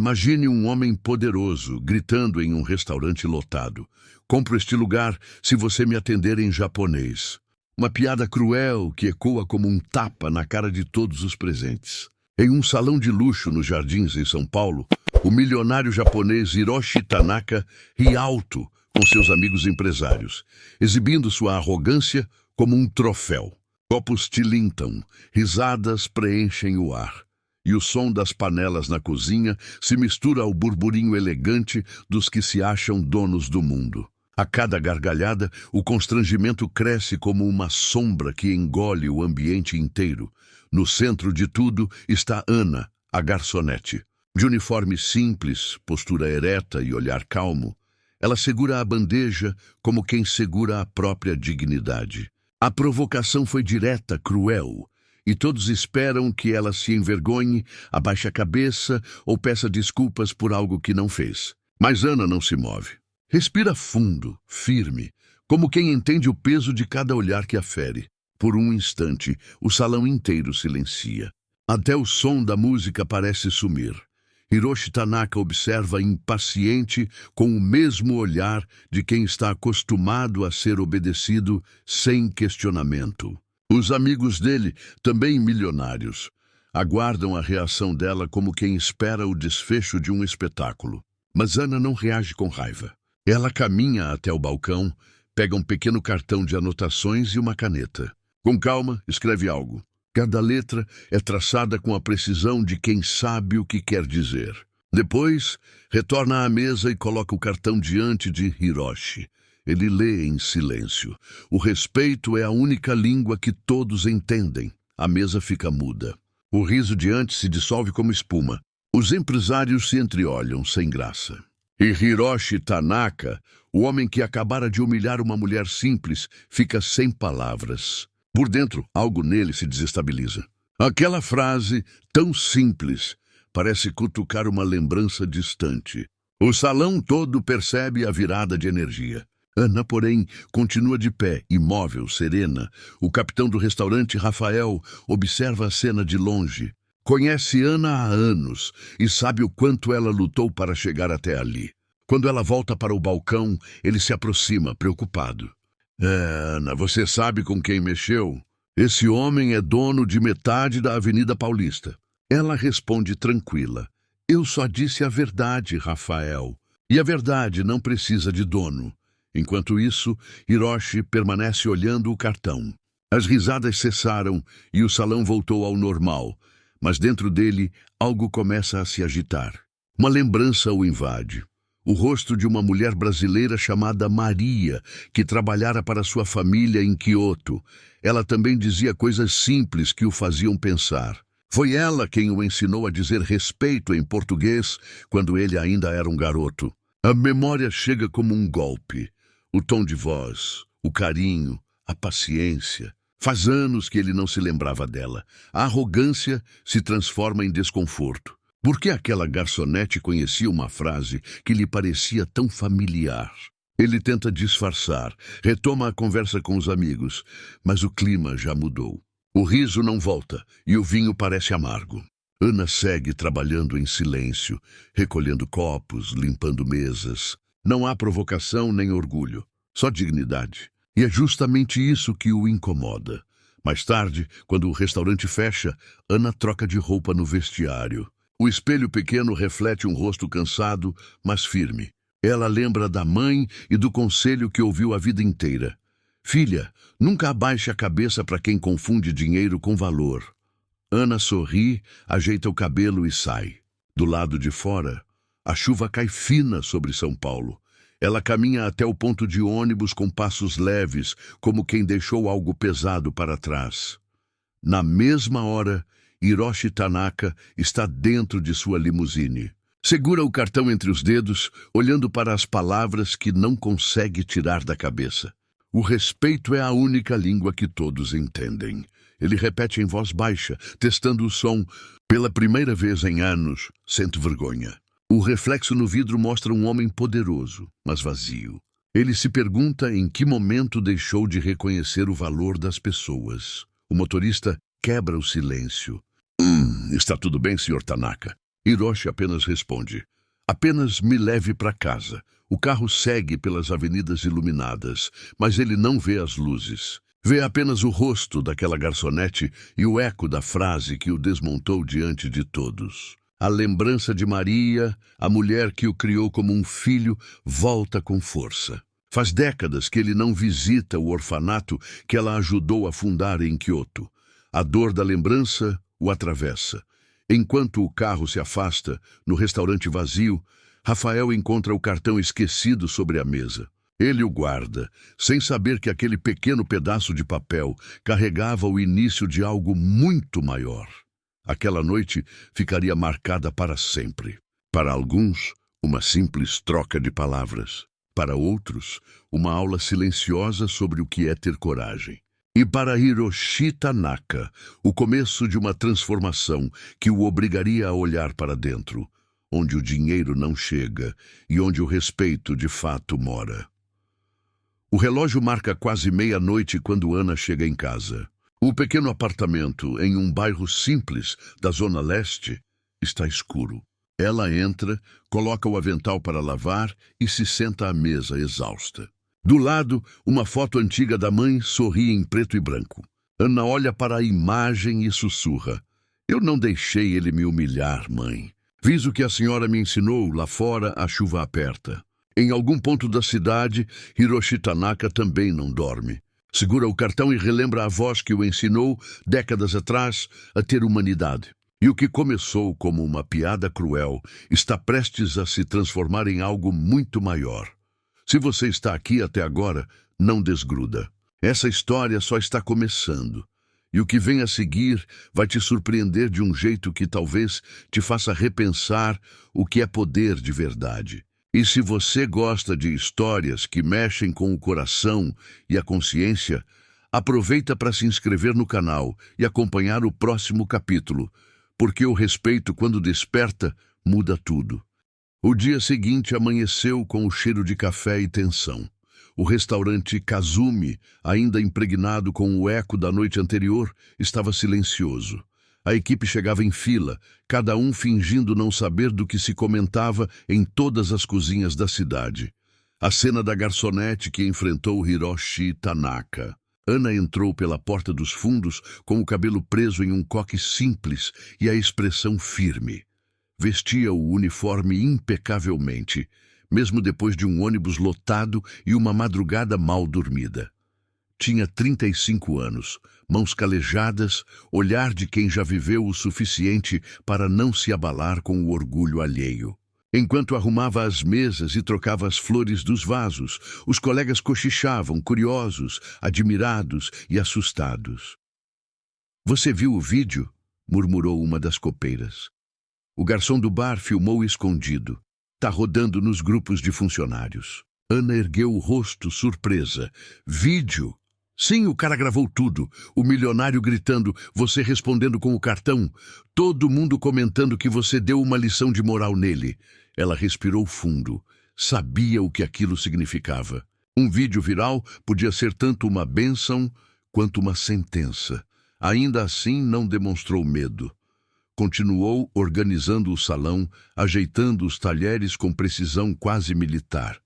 Imagine um homem poderoso gritando em um restaurante lotado: "Compro este lugar se você me atender em japonês." Uma piada cruel que ecoa como um tapa na cara de todos os presentes. Em um salão de luxo nos Jardins, em São Paulo, o milionário japonês Hiroshi Tanaka ri alto com seus amigos empresários, exibindo sua arrogância como um troféu. Copos tilintam, risadas preenchem o ar, e o som das panelas na cozinha se mistura ao burburinho elegante dos que se acham donos do mundo. A cada gargalhada, o constrangimento cresce como uma sombra que engole o ambiente inteiro. No centro de tudo está Ana, a garçonete. De uniforme simples, postura ereta e olhar calmo, ela segura a bandeja como quem segura a própria dignidade. A provocação foi direta, cruel, e todos esperam que ela se envergonhe, abaixe a cabeça ou peça desculpas por algo que não fez. Mas Ana não se move. Respira fundo, firme, como quem entende o peso de cada olhar que a fere. Por um instante, o salão inteiro silencia. Até o som da música parece sumir. Hiroshi Tanaka observa impaciente, com o mesmo olhar de quem está acostumado a ser obedecido sem questionamento. Os amigos dele, também milionários, aguardam a reação dela como quem espera o desfecho de um espetáculo. Mas Ana não reage com raiva. Ela caminha até o balcão, pega um pequeno cartão de anotações e uma caneta. Com calma, escreve algo. Cada letra é traçada com a precisão de quem sabe o que quer dizer. Depois, retorna à mesa e coloca o cartão diante de Hiroshi. Ele lê em silêncio. O respeito é a única língua que todos entendem. A mesa fica muda. O riso de antes se dissolve como espuma. Os empresários se entreolham, sem graça. E Hiroshi Tanaka, o homem que acabara de humilhar uma mulher simples, fica sem palavras. Por dentro, algo nele se desestabiliza. Aquela frase, tão simples, parece cutucar uma lembrança distante. O salão todo percebe a virada de energia. Ana, porém, continua de pé, imóvel, serena. O capitão do restaurante, Rafael, observa a cena de longe. Conhece Ana há anos e sabe o quanto ela lutou para chegar até ali. Quando ela volta para o balcão, ele se aproxima, preocupado. Ana, você sabe com quem mexeu? Esse homem é dono de metade da Avenida Paulista." Ela responde tranquila: "Eu só disse a verdade, Rafael. E a verdade não precisa de dono." Enquanto isso, Hiroshi permanece olhando o cartão. As risadas cessaram e o salão voltou ao normal, mas dentro dele algo começa a se agitar. Uma lembrança o invade. O rosto de uma mulher brasileira chamada Maria, que trabalhara para sua família em Kyoto. Ela também dizia coisas simples que o faziam pensar. Foi ela quem o ensinou a dizer respeito em português quando ele ainda era um garoto. A memória chega como um golpe. O tom de voz, o carinho, a paciência. Faz anos que ele não se lembrava dela. A arrogância se transforma em desconforto. Por que aquela garçonete conhecia uma frase que lhe parecia tão familiar? Ele tenta disfarçar, retoma a conversa com os amigos, mas o clima já mudou. O riso não volta e o vinho parece amargo. Ana segue trabalhando em silêncio, recolhendo copos, limpando mesas. Não há provocação nem orgulho, só dignidade. E é justamente isso que o incomoda. Mais tarde, quando o restaurante fecha, Ana troca de roupa no vestiário. O espelho pequeno reflete um rosto cansado, mas firme. Ela lembra da mãe e do conselho que ouviu a vida inteira. "Filha, nunca abaixe a cabeça para quem confunde dinheiro com valor." Ana sorri, ajeita o cabelo e sai. Do lado de fora, a chuva cai fina sobre São Paulo. Ela caminha até o ponto de ônibus com passos leves, como quem deixou algo pesado para trás. Na mesma hora, Hiroshi Tanaka está dentro de sua limusine. Segura o cartão entre os dedos, olhando para as palavras que não consegue tirar da cabeça. O respeito é a única língua que todos entendem. Ele repete em voz baixa, testando o som. Pela primeira vez em anos, sente vergonha. O reflexo no vidro mostra um homem poderoso, mas vazio. Ele se pergunta em que momento deixou de reconhecer o valor das pessoas. O motorista quebra o silêncio. Está tudo bem, Sr. Tanaka?" Hiroshi apenas responde: apenas me leve para casa. O carro segue pelas avenidas iluminadas, mas ele não vê as luzes. Vê apenas o rosto daquela garçonete e o eco da frase que o desmontou diante de todos. A lembrança de Maria, a mulher que o criou como um filho, volta com força. Faz décadas que ele não visita o orfanato que ela ajudou a fundar em Kyoto. A dor da lembrança o atravessa. Enquanto o carro se afasta, no restaurante vazio, Rafael encontra o cartão esquecido sobre a mesa. Ele o guarda, sem saber que aquele pequeno pedaço de papel carregava o início de algo muito maior. Aquela noite ficaria marcada para sempre. Para alguns, uma simples troca de palavras. Para outros, uma aula silenciosa sobre o que é ter coragem. E para Hiroshi Tanaka, o começo de uma transformação que o obrigaria a olhar para dentro, onde o dinheiro não chega e onde o respeito de fato mora. O relógio marca quase meia-noite quando Ana chega em casa. O pequeno apartamento, em um bairro simples da Zona Leste, está escuro. Ela entra, coloca o avental para lavar e se senta à mesa exausta. Do lado, uma foto antiga da mãe sorri em preto e branco. Ana olha para a imagem e sussurra: eu não deixei ele me humilhar, mãe. Fiz o que a senhora me ensinou, lá fora a chuva aperta. Em algum ponto da cidade, Hiroshi Tanaka também não dorme. Segura o cartão e relembra a voz que o ensinou, décadas atrás, a ter humanidade. E o que começou como uma piada cruel está prestes a se transformar em algo muito maior. Se você está aqui até agora, não desgruda. Essa história só está começando. E o que vem a seguir vai te surpreender de um jeito que talvez te faça repensar o que é poder de verdade. E se você gosta de histórias que mexem com o coração e a consciência, aproveita para se inscrever no canal e acompanhar o próximo capítulo, porque o respeito, quando desperta, muda tudo. O dia seguinte amanheceu com o cheiro de café e tensão. O restaurante Kazumi, ainda impregnado com o eco da noite anterior, estava silencioso. A equipe chegava em fila, cada um fingindo não saber do que se comentava em todas as cozinhas da cidade. A cena da garçonete que enfrentou Hiroshi Tanaka. Ana entrou pela porta dos fundos com o cabelo preso em um coque simples e a expressão firme. Vestia o uniforme impecavelmente, mesmo depois de um ônibus lotado e uma madrugada mal dormida. Tinha 35 anos, mãos calejadas, olhar de quem já viveu o suficiente para não se abalar com o orgulho alheio. Enquanto arrumava as mesas e trocava as flores dos vasos, os colegas cochichavam, curiosos, admirados e assustados. "Você viu o vídeo?" murmurou uma das copeiras. O garçom do bar filmou escondido. "Tá rodando nos grupos de funcionários." Ana ergueu o rosto, surpresa. "Vídeo?" "Sim, o cara gravou tudo. O milionário gritando, você respondendo com o cartão. Todo mundo comentando que você deu uma lição de moral nele." Ela respirou fundo. Sabia o que aquilo significava. Um vídeo viral podia ser tanto uma bênção quanto uma sentença. Ainda assim, não demonstrou medo. Continuou organizando o salão, ajeitando os talheres com precisão quase militar.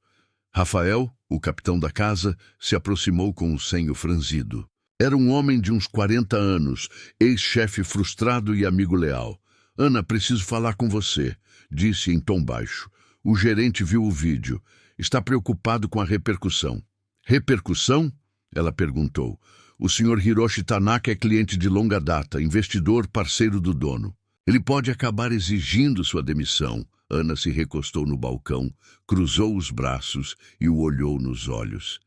Rafael, o capitão da casa, se aproximou com o senho franzido. Era um homem de uns 40 anos, ex-chefe frustrado e amigo leal. "Ana, preciso falar com você", disse em tom baixo. O gerente viu o vídeo. "Está preocupado com a repercussão." "Repercussão?" ela perguntou. "O senhor Hiroshi Tanaka é cliente de longa data, investidor, parceiro do dono. Ele pode acabar exigindo sua demissão." Ana se recostou no balcão, cruzou os braços e o olhou nos olhos.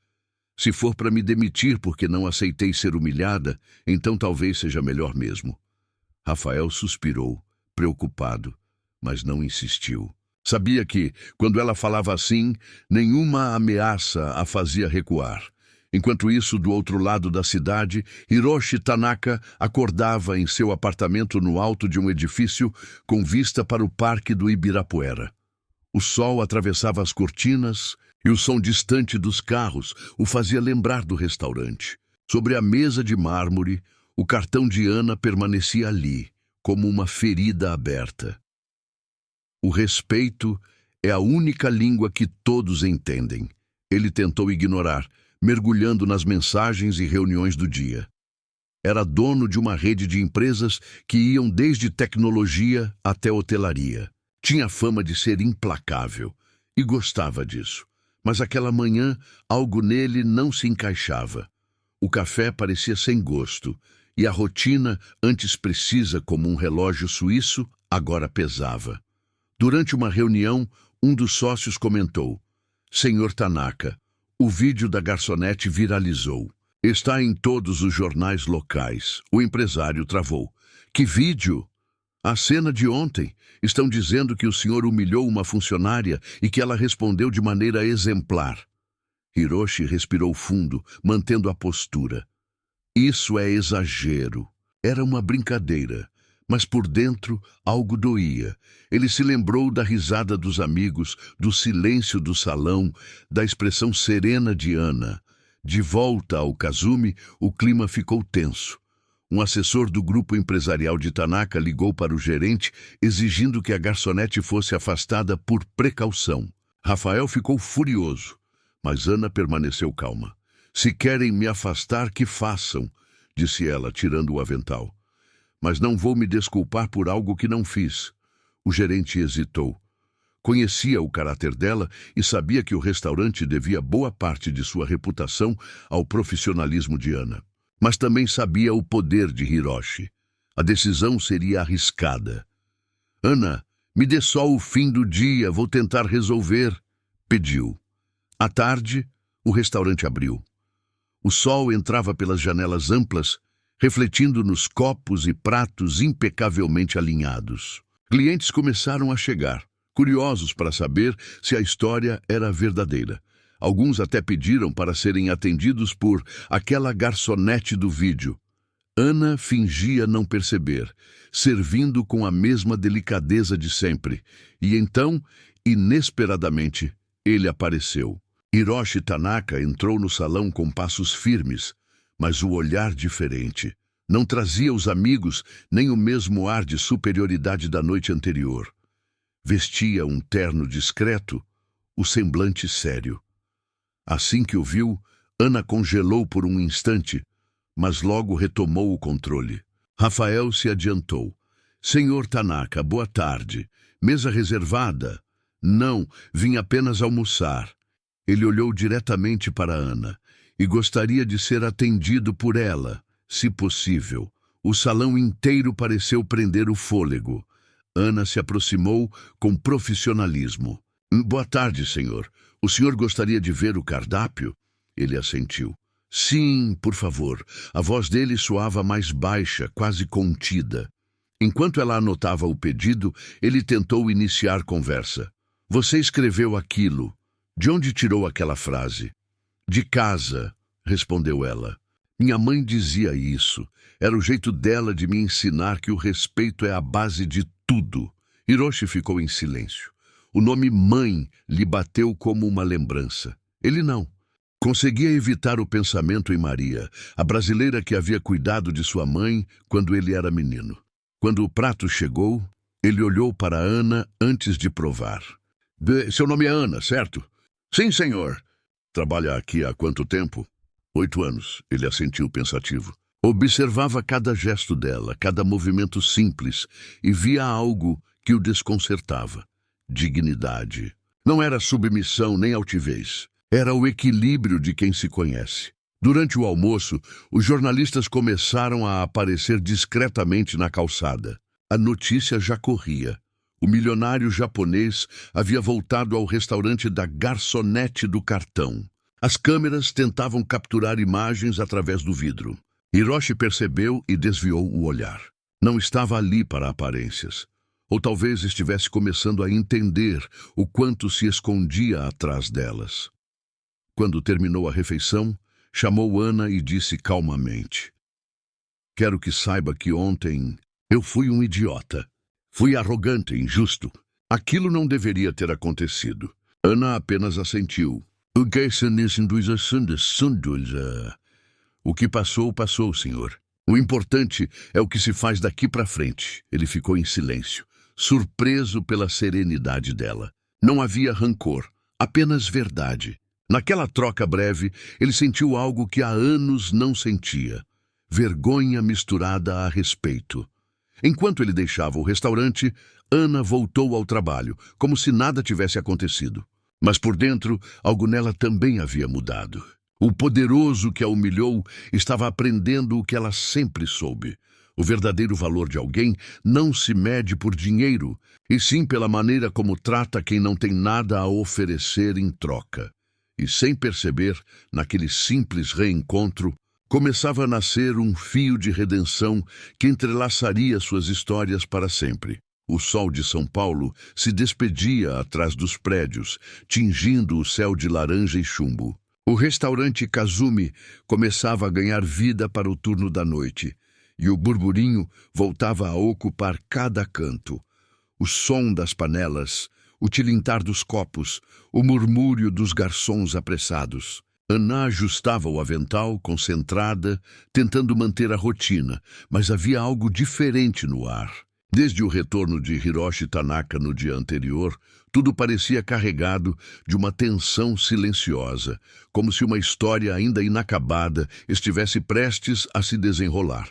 "Se for para me demitir porque não aceitei ser humilhada, então talvez seja melhor mesmo." Rafael suspirou, preocupado, mas não insistiu. Sabia que, quando ela falava assim, nenhuma ameaça a fazia recuar. Enquanto isso, do outro lado da cidade, Hiroshi Tanaka acordava em seu apartamento no alto de um edifício com vista para o Parque do Ibirapuera. O sol atravessava as cortinas e o som distante dos carros o fazia lembrar do restaurante. Sobre a mesa de mármore, o cartão de Ana permanecia ali, como uma ferida aberta. O respeito é a única língua que todos entendem. Ele tentou ignorar, mergulhando nas mensagens e reuniões do dia. Era dono de uma rede de empresas que iam desde tecnologia até hotelaria. Tinha fama de ser implacável e gostava disso. Mas aquela manhã, algo nele não se encaixava. O café parecia sem gosto, e a rotina, antes precisa como um relógio suíço, agora pesava. Durante uma reunião, um dos sócios comentou: Senhor Tanaka, o vídeo da garçonete viralizou. Está em todos os jornais locais. O empresário travou. Que vídeo? A cena de ontem. Estão dizendo que o senhor humilhou uma funcionária e que ela respondeu de maneira exemplar. Hiroshi respirou fundo, mantendo a postura. Isso é exagero. Era uma brincadeira, mas por dentro algo doía. Ele se lembrou da risada dos amigos, do silêncio do salão, da expressão serena de Ana. De volta ao Kazumi, o clima ficou tenso. Um assessor do grupo empresarial de Tanaka ligou para o gerente, exigindo que a garçonete fosse afastada por precaução. Rafael ficou furioso, mas Ana permaneceu calma. Se querem me afastar, que façam, disse ela, tirando o avental. Mas não vou me desculpar por algo que não fiz. O gerente hesitou. Conhecia o caráter dela e sabia que o restaurante devia boa parte de sua reputação ao profissionalismo de Ana. Mas também sabia o poder de Hiroshi. A decisão seria arriscada. Ana, me dê só o fim do dia, vou tentar resolver, pediu. À tarde, o restaurante abriu. O sol entrava pelas janelas amplas, refletindo nos copos e pratos impecavelmente alinhados. Clientes começaram a chegar, curiosos para saber se a história era verdadeira. Alguns até pediram para serem atendidos por aquela garçonete do vídeo. Ana fingia não perceber, servindo com a mesma delicadeza de sempre. E então, inesperadamente, ele apareceu. Hiroshi Tanaka entrou no salão com passos firmes, mas o olhar diferente. Não trazia os amigos nem o mesmo ar de superioridade da noite anterior. Vestia um terno discreto, o semblante sério. Assim que o viu, Ana congelou por um instante, mas logo retomou o controle. Rafael se adiantou. Senhor Tanaka, boa tarde. Mesa reservada? Não, vim apenas almoçar. Ele olhou diretamente para Ana e gostaria de ser atendido por ela, se possível. O salão inteiro pareceu prender o fôlego. Ana se aproximou com profissionalismo. Boa tarde, senhor. O senhor gostaria de ver o cardápio? Ele assentiu. Sim, por favor. A voz dele soava mais baixa, quase contida. Enquanto ela anotava o pedido, ele tentou iniciar conversa. Você escreveu aquilo. De onde tirou aquela frase? De casa, respondeu ela. Minha mãe dizia isso. Era o jeito dela de me ensinar que o respeito é a base de tudo. Hiroshi ficou em silêncio. O nome mãe lhe bateu como uma lembrança. Ele não. Conseguia evitar o pensamento em Maria, a brasileira que havia cuidado de sua mãe quando ele era menino. Quando o prato chegou, ele olhou para Ana antes de provar. Seu nome é Ana, certo? Sim, senhor. Trabalha aqui há quanto tempo? 8 anos, ele assentiu pensativo. Observava cada gesto dela, cada movimento simples, e via algo que o desconcertava. Dignidade. Não era submissão nem altivez. Era o equilíbrio de quem se conhece. Durante o almoço, os jornalistas começaram a aparecer discretamente na calçada. A notícia já corria. O milionário japonês havia voltado ao restaurante da garçonete do cartão. As câmeras tentavam capturar imagens através do vidro. Hiroshi percebeu e desviou o olhar. Não estava ali para aparências. Ou talvez estivesse começando a entender o quanto se escondia atrás delas. Quando terminou a refeição, chamou Ana e disse calmamente: Quero que saiba que ontem eu fui um idiota. Fui arrogante e injusto. Aquilo não deveria ter acontecido. Ana apenas assentiu. O que passou, passou, senhor. O importante é o que se faz daqui para frente. Ele ficou em silêncio. surpreso pela serenidade dela. Não havia rancor, apenas verdade. Naquela troca breve, ele sentiu algo que há anos não sentia: vergonha misturada a respeito. Enquanto ele deixava o restaurante, Ana voltou ao trabalho, como se nada tivesse acontecido. Mas por dentro, algo nela também havia mudado. O poderoso que a humilhou estava aprendendo o que ela sempre soube: o verdadeiro valor de alguém não se mede por dinheiro, e sim pela maneira como trata quem não tem nada a oferecer em troca. E sem perceber, naquele simples reencontro, começava a nascer um fio de redenção que entrelaçaria suas histórias para sempre. O sol de São Paulo se despedia atrás dos prédios, tingindo o céu de laranja e chumbo. O restaurante Kazumi começava a ganhar vida para o turno da noite, e o burburinho voltava a ocupar cada canto. O som das panelas, o tilintar dos copos, o murmúrio dos garçons apressados. Ana ajustava o avental, concentrada, tentando manter a rotina, mas havia algo diferente no ar. Desde o retorno de Hiroshi Tanaka no dia anterior, tudo parecia carregado de uma tensão silenciosa, como se uma história ainda inacabada estivesse prestes a se desenrolar.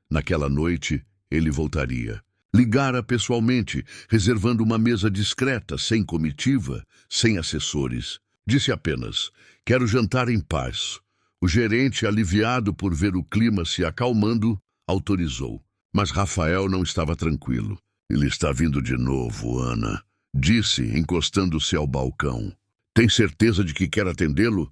Naquela noite, ele voltaria. Ligara pessoalmente, reservando uma mesa discreta, sem comitiva, sem assessores. Disse apenas: "Quero jantar em paz." O gerente, aliviado por ver o clima se acalmando, autorizou. Mas Rafael não estava tranquilo. "Ele está vindo de novo, Ana", disse, encostando-se ao balcão. "Tem certeza de que quer atendê-lo?"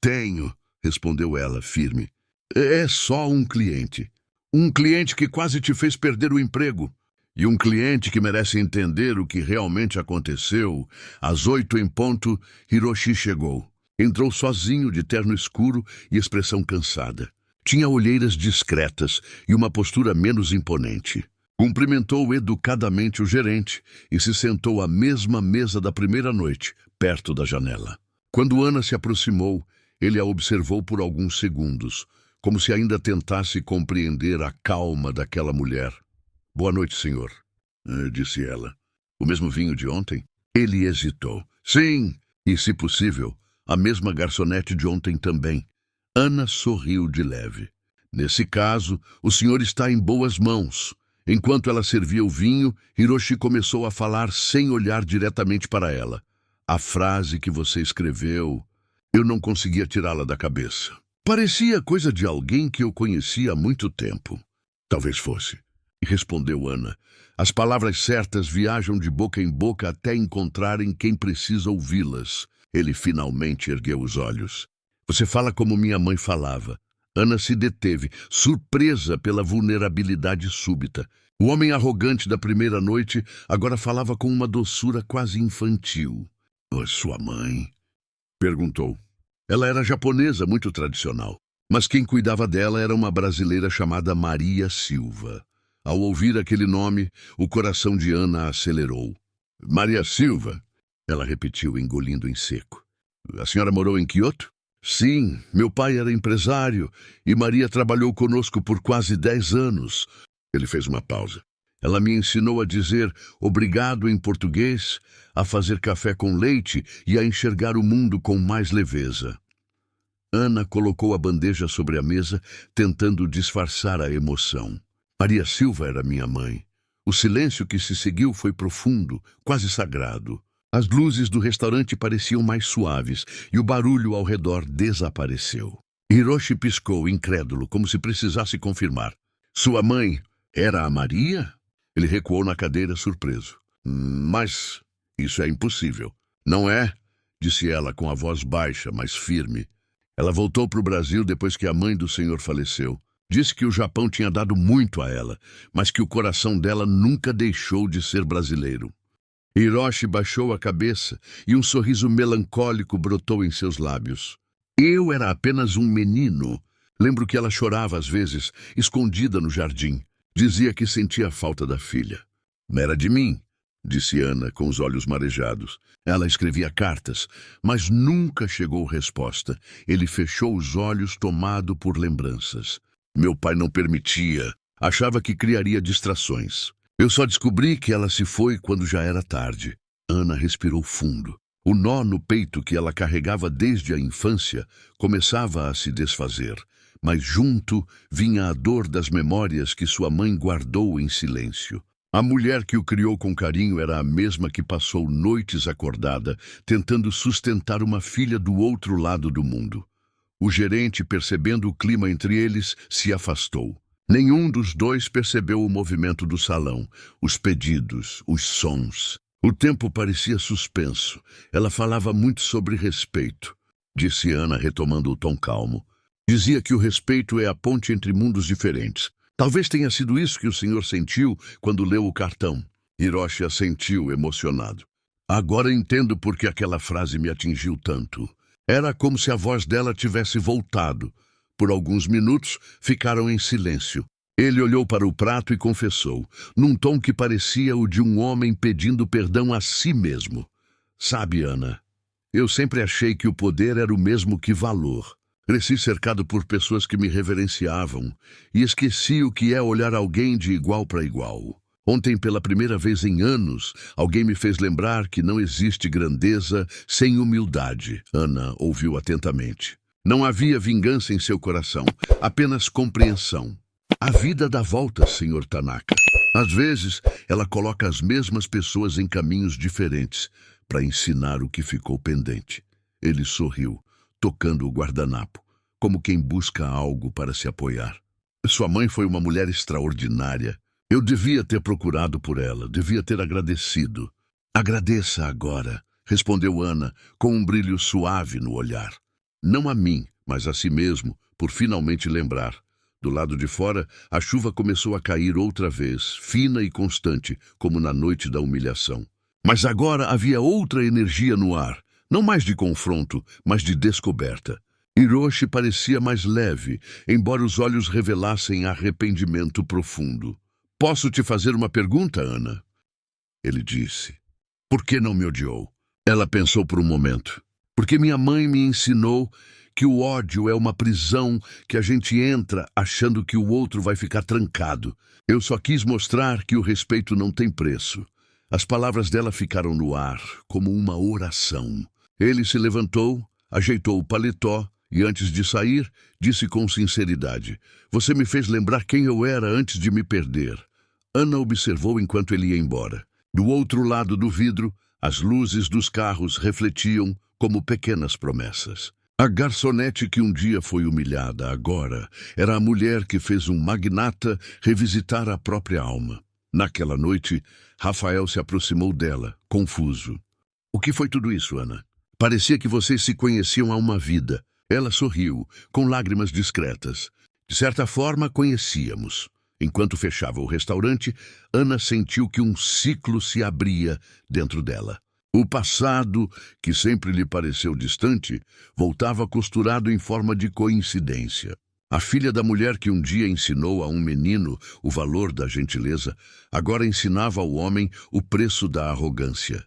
Tenho", respondeu ela, firme. "É só um cliente. Um cliente que quase te fez perder o emprego. E um cliente que merece entender o que realmente aconteceu." Às 8 em ponto, Hiroshi chegou. Entrou sozinho, de terno escuro e expressão cansada. Tinha olheiras discretas e uma postura menos imponente. Cumprimentou educadamente o gerente e se sentou à mesma mesa da primeira noite, perto da janela. Quando Ana se aproximou, ele a observou por alguns segundos, como se ainda tentasse compreender a calma daquela mulher. "Boa noite, senhor", disse ela. "O mesmo vinho de ontem?" Ele hesitou. "Sim, e, se possível, a mesma garçonete de ontem também." Ana sorriu de leve. "Nesse caso, o senhor está em boas mãos." Enquanto ela servia o vinho, Hiroshi começou a falar sem olhar diretamente para ela. "A frase que você escreveu, eu não conseguia tirá-la da cabeça. Parecia coisa de alguém que eu conhecia há muito tempo." "Talvez fosse", respondeu Ana. "As palavras certas viajam de boca em boca até encontrarem quem precisa ouvi-las." Ele finalmente ergueu os olhos. "Você fala como minha mãe falava." Ana se deteve, surpresa pela vulnerabilidade súbita. O homem arrogante da primeira noite agora falava com uma doçura quase infantil. "Sua mãe?" perguntou. Ela era japonesa, muito tradicional, mas quem cuidava dela era uma brasileira chamada Maria Silva. Ao ouvir aquele nome, o coração de Ana acelerou. "Maria Silva?" ela repetiu, engolindo em seco. "A senhora morou em Kyoto?" "Sim, meu pai era empresário e Maria trabalhou conosco por quase 10 anos. Ele fez uma pausa. "Ela me ensinou a dizer obrigado em português, a fazer café com leite e a enxergar o mundo com mais leveza." Ana colocou a bandeja sobre a mesa, tentando disfarçar a emoção. "Maria Silva era minha mãe." O silêncio que se seguiu foi profundo, quase sagrado. As luzes do restaurante pareciam mais suaves e o barulho ao redor desapareceu. Hiroshi piscou, incrédulo, como se precisasse confirmar. "Sua mãe era a Maria?" Ele recuou na cadeira, surpreso. "Mas isso é impossível." "Não é?" disse ela com a voz baixa, mas firme. "Ela voltou para o Brasil depois que a mãe do senhor faleceu. Disse que o Japão tinha dado muito a ela, mas que o coração dela nunca deixou de ser brasileiro." Hiroshi baixou a cabeça e um sorriso melancólico brotou em seus lábios. "Eu era apenas um menino. Lembro que ela chorava às vezes, escondida no jardim. Dizia que sentia falta da filha." "Era de mim", disse Ana, com os olhos marejados. Ela escrevia cartas, mas nunca chegou resposta. Ele fechou os olhos, tomado por lembranças. "Meu pai não permitia. Achava que criaria distrações." Eu só descobri que ela se foi quando já era tarde. Ana respirou fundo. O nó no peito que ela carregava desde a infância começava a se desfazer, mas junto vinha a dor das memórias que sua mãe guardou em silêncio. A mulher que o criou com carinho era a mesma que passou noites acordada, tentando sustentar uma filha do outro lado do mundo. O gerente, percebendo o clima entre eles, se afastou. Nenhum dos dois percebeu o movimento do salão, os pedidos, os sons. O tempo parecia suspenso. Ela falava muito sobre respeito, disse Ana, retomando o tom calmo. Dizia que o respeito é a ponte entre mundos diferentes. Talvez tenha sido isso que o senhor sentiu quando leu o cartão. Hiroshi assentiu, emocionado. Agora entendo por que aquela frase me atingiu tanto. Era como se a voz dela tivesse voltado. Por alguns minutos, ficaram em silêncio. Ele olhou para o prato e confessou, num tom que parecia o de um homem pedindo perdão a si mesmo. Sabe, Ana, eu sempre achei que o poder era o mesmo que valor. Cresci cercado por pessoas que me reverenciavam e esqueci o que é olhar alguém de igual para igual. Ontem, pela primeira vez em anos, alguém me fez lembrar que não existe grandeza sem humildade. Ana ouviu atentamente. Não havia vingança em seu coração, apenas compreensão. A vida dá voltas, Sr. Tanaka. Às vezes, ela coloca as mesmas pessoas em caminhos diferentes para ensinar o que ficou pendente. Ele sorriu, tocando o guardanapo, como quem busca algo para se apoiar. Sua mãe foi uma mulher extraordinária. Eu devia ter procurado por ela, devia ter agradecido. Agradeça agora, respondeu Ana, com um brilho suave no olhar. Não a mim, mas a si mesmo, por finalmente lembrar. Do lado de fora, a chuva começou a cair outra vez, fina e constante, como na noite da humilhação. Mas agora havia outra energia no ar, não mais de confronto, mas de descoberta. Hiroshi parecia mais leve, embora os olhos revelassem arrependimento profundo. Posso te fazer uma pergunta, Ana? Ele disse. Por que não me odiou? Ela pensou por um momento. Porque minha mãe me ensinou que o ódio é uma prisão que a gente entra achando que o outro vai ficar trancado. Eu só quis mostrar que o respeito não tem preço. As palavras dela ficaram no ar, como uma oração. Ele se levantou, ajeitou o paletó e, antes de sair, disse com sinceridade: Você me fez lembrar quem eu era antes de me perder. Ana observou enquanto ele ia embora. Do outro lado do vidro, as luzes dos carros refletiam como pequenas promessas. A garçonete que um dia foi humilhada agora era a mulher que fez um magnata revisitar a própria alma. Naquela noite, Rafael se aproximou dela, confuso. O que foi tudo isso, Ana? Parecia que vocês se conheciam há uma vida. Ela sorriu, com lágrimas discretas. De certa forma, conhecíamos. Enquanto fechava o restaurante, Ana sentiu que um ciclo se abria dentro dela. O passado, que sempre lhe pareceu distante, voltava costurado em forma de coincidência. A filha da mulher que um dia ensinou a um menino o valor da gentileza, agora ensinava ao homem o preço da arrogância.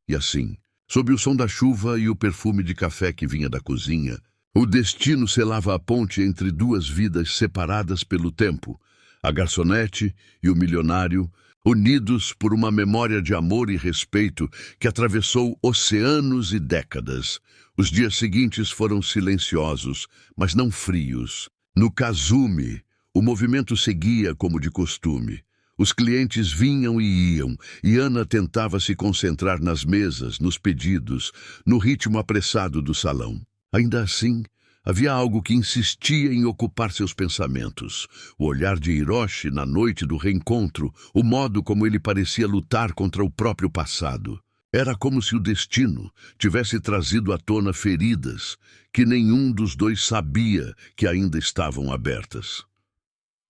E assim, sob o som da chuva e o perfume de café que vinha da cozinha, o destino selava a ponte entre duas vidas separadas pelo tempo, a garçonete e o milionário, unidos por uma memória de amor e respeito que atravessou oceanos e décadas. Os dias seguintes foram silenciosos, mas não frios. No Kazumi, o movimento seguia como de costume. Os clientes vinham e iam, e Ana tentava se concentrar nas mesas, nos pedidos, no ritmo apressado do salão. Ainda assim, havia algo que insistia em ocupar seus pensamentos. O olhar de Hiroshi na noite do reencontro, o modo como ele parecia lutar contra o próprio passado. Era como se o destino tivesse trazido à tona feridas que nenhum dos dois sabia que ainda estavam abertas.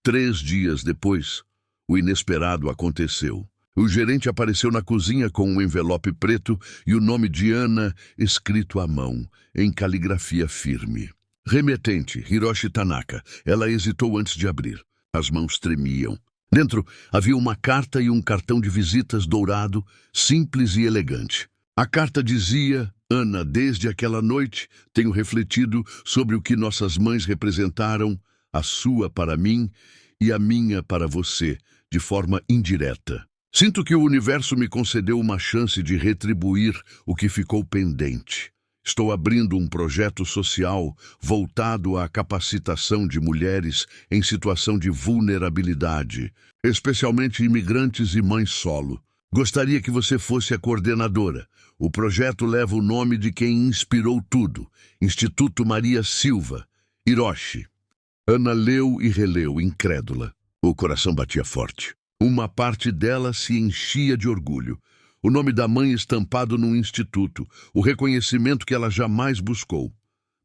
3 dias depois, o inesperado aconteceu. O gerente apareceu na cozinha com um envelope preto e o nome de Ana escrito à mão, em caligrafia firme. Remetente, Hiroshi Tanaka. Ela hesitou antes de abrir. As mãos tremiam. Dentro havia uma carta e um cartão de visitas dourado, simples e elegante. A carta dizia: Ana, desde aquela noite tenho refletido sobre o que nossas mães representaram, a sua para mim e a minha para você, de forma indireta. Sinto que o universo me concedeu uma chance de retribuir o que ficou pendente. Estou abrindo um projeto social voltado à capacitação de mulheres em situação de vulnerabilidade, especialmente imigrantes e mães solo. Gostaria que você fosse a coordenadora. O projeto leva o nome de quem inspirou tudo, Instituto Maria Silva, Hiroshi. Ana leu e releu, incrédula. O coração batia forte. Uma parte dela se enchia de orgulho. O nome da mãe estampado num instituto, o reconhecimento que ela jamais buscou,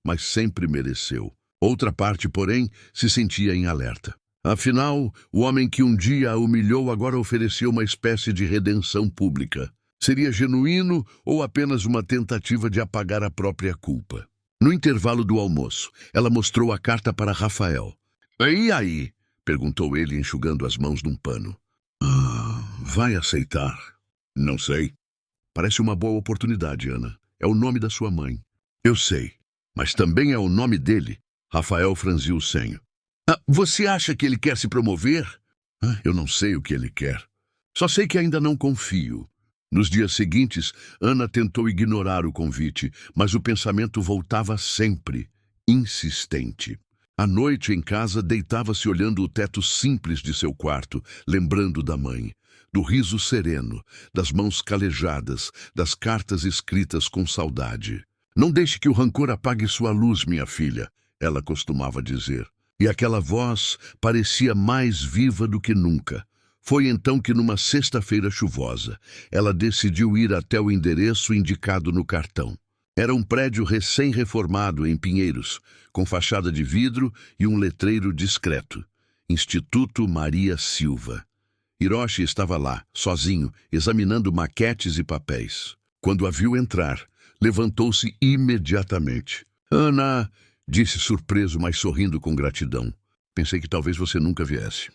mas sempre mereceu. Outra parte, porém, se sentia em alerta. Afinal, o homem que um dia a humilhou agora oferecia uma espécie de redenção pública. Seria genuíno ou apenas uma tentativa de apagar a própria culpa? No intervalo do almoço, ela mostrou a carta para Rafael. "E aí?" perguntou ele, enxugando as mãos num pano. Vai aceitar?" "Não sei." "Parece uma boa oportunidade, Ana. É o nome da sua mãe." "Eu sei, mas também é o nome dele." Rafael franziu o senho. Você acha que ele quer se promover?" Eu não sei o que ele quer. Só sei que ainda não confio." Nos dias seguintes, Ana tentou ignorar o convite, mas o pensamento voltava sempre, insistente. À noite, em casa, deitava-se olhando o teto simples de seu quarto, lembrando da mãe, do riso sereno, das mãos calejadas, das cartas escritas com saudade. "Não deixe que o rancor apague sua luz, minha filha", ela costumava dizer. E aquela voz parecia mais viva do que nunca. Foi então que, numa sexta-feira chuvosa, ela decidiu ir até o endereço indicado no cartão. Era um prédio recém-reformado em Pinheiros, com fachada de vidro e um letreiro discreto. Instituto Maria Silva. Hiroshi estava lá, sozinho, examinando maquetes e papéis. Quando a viu entrar, levantou-se imediatamente. "Ana", disse surpreso, mas sorrindo com gratidão. "Pensei que talvez você nunca viesse."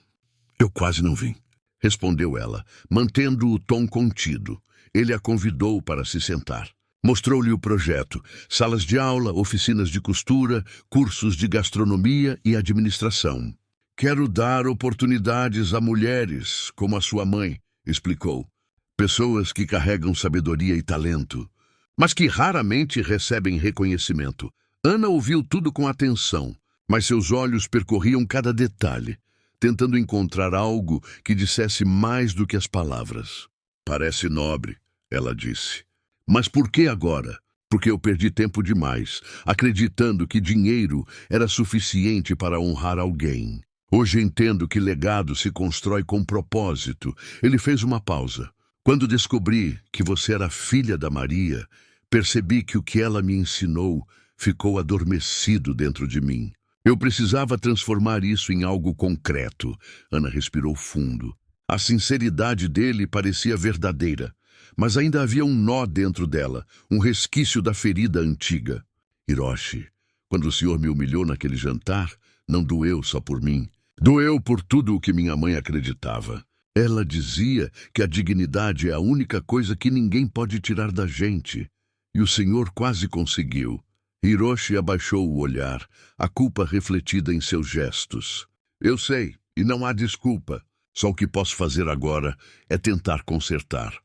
"Eu quase não vim", respondeu ela, mantendo o tom contido. Ele a convidou para se sentar. Mostrou-lhe o projeto: salas de aula, oficinas de costura, cursos de gastronomia e administração. "Quero dar oportunidades a mulheres, como a sua mãe", explicou. "Pessoas que carregam sabedoria e talento, mas que raramente recebem reconhecimento." Ana ouviu tudo com atenção, mas seus olhos percorriam cada detalhe, tentando encontrar algo que dissesse mais do que as palavras. "Parece nobre", ela disse. "Mas por que agora?" "Porque eu perdi tempo demais, acreditando que dinheiro era suficiente para honrar alguém. Hoje entendo que legado se constrói com propósito." Ele fez uma pausa. "Quando descobri que você era filha da Maria, percebi que o que ela me ensinou ficou adormecido dentro de mim. Eu precisava transformar isso em algo concreto." Ana respirou fundo. A sinceridade dele parecia verdadeira, mas ainda havia um nó dentro dela, um resquício da ferida antiga. "Hiroshi, quando o senhor me humilhou naquele jantar, não doeu só por mim. Doeu por tudo o que minha mãe acreditava. Ela dizia que a dignidade é a única coisa que ninguém pode tirar da gente. E o senhor quase conseguiu." Hiroshi abaixou o olhar, a culpa refletida em seus gestos. "Eu sei, e não há desculpa. Só o que posso fazer agora é tentar consertar."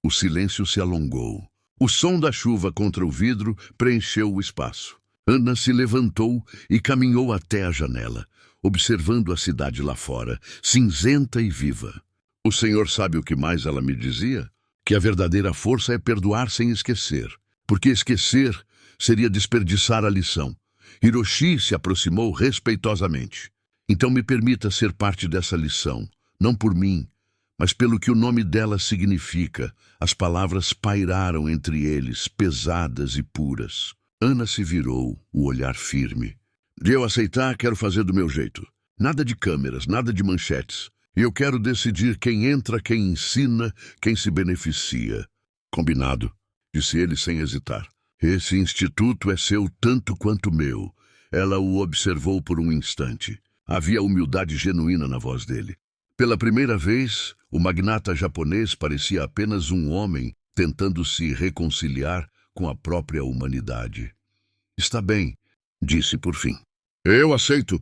O silêncio se alongou. O som da chuva contra o vidro preencheu o espaço. Ana se levantou e caminhou até a janela, observando a cidade lá fora, cinzenta e viva. "O senhor sabe o que mais ela me dizia? Que a verdadeira força é perdoar sem esquecer, porque esquecer seria desperdiçar a lição." Hiroshi se aproximou respeitosamente. "Então me permita ser parte dessa lição, não por mim, mas pelo que o nome dela significa." As palavras pairaram entre eles, pesadas e puras. Ana se virou, o olhar firme. "De eu aceitar, quero fazer do meu jeito. Nada de câmeras, nada de manchetes. E eu quero decidir quem entra, quem ensina, quem se beneficia." "Combinado", disse ele sem hesitar. "Esse instituto é seu tanto quanto meu." Ela o observou por um instante. Havia humildade genuína na voz dele. Pela primeira vez, o magnata japonês parecia apenas um homem tentando se reconciliar com a própria humanidade. "Está bem", disse por fim. "Eu aceito,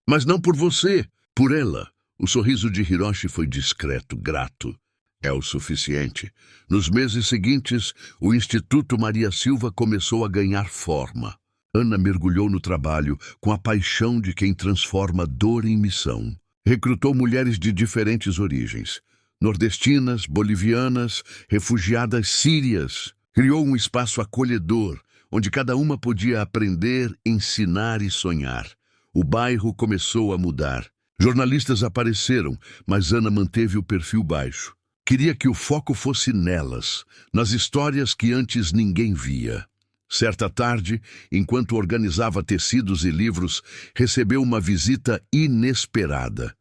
mas não por você, por ela." O sorriso de Hiroshi foi discreto, grato. É o suficiente. Nos meses seguintes, o Instituto Maria Silva começou a ganhar forma. Ana mergulhou no trabalho com a paixão de quem transforma dor em missão. Recrutou mulheres de diferentes origens, nordestinas, bolivianas, refugiadas sírias. Criou um espaço acolhedor, onde cada uma podia aprender, ensinar e sonhar. O bairro começou a mudar. Jornalistas apareceram, mas Ana manteve o perfil baixo. Queria que o foco fosse nelas, nas histórias que antes ninguém via. Certa tarde, enquanto organizava tecidos e livros, recebeu uma visita inesperada.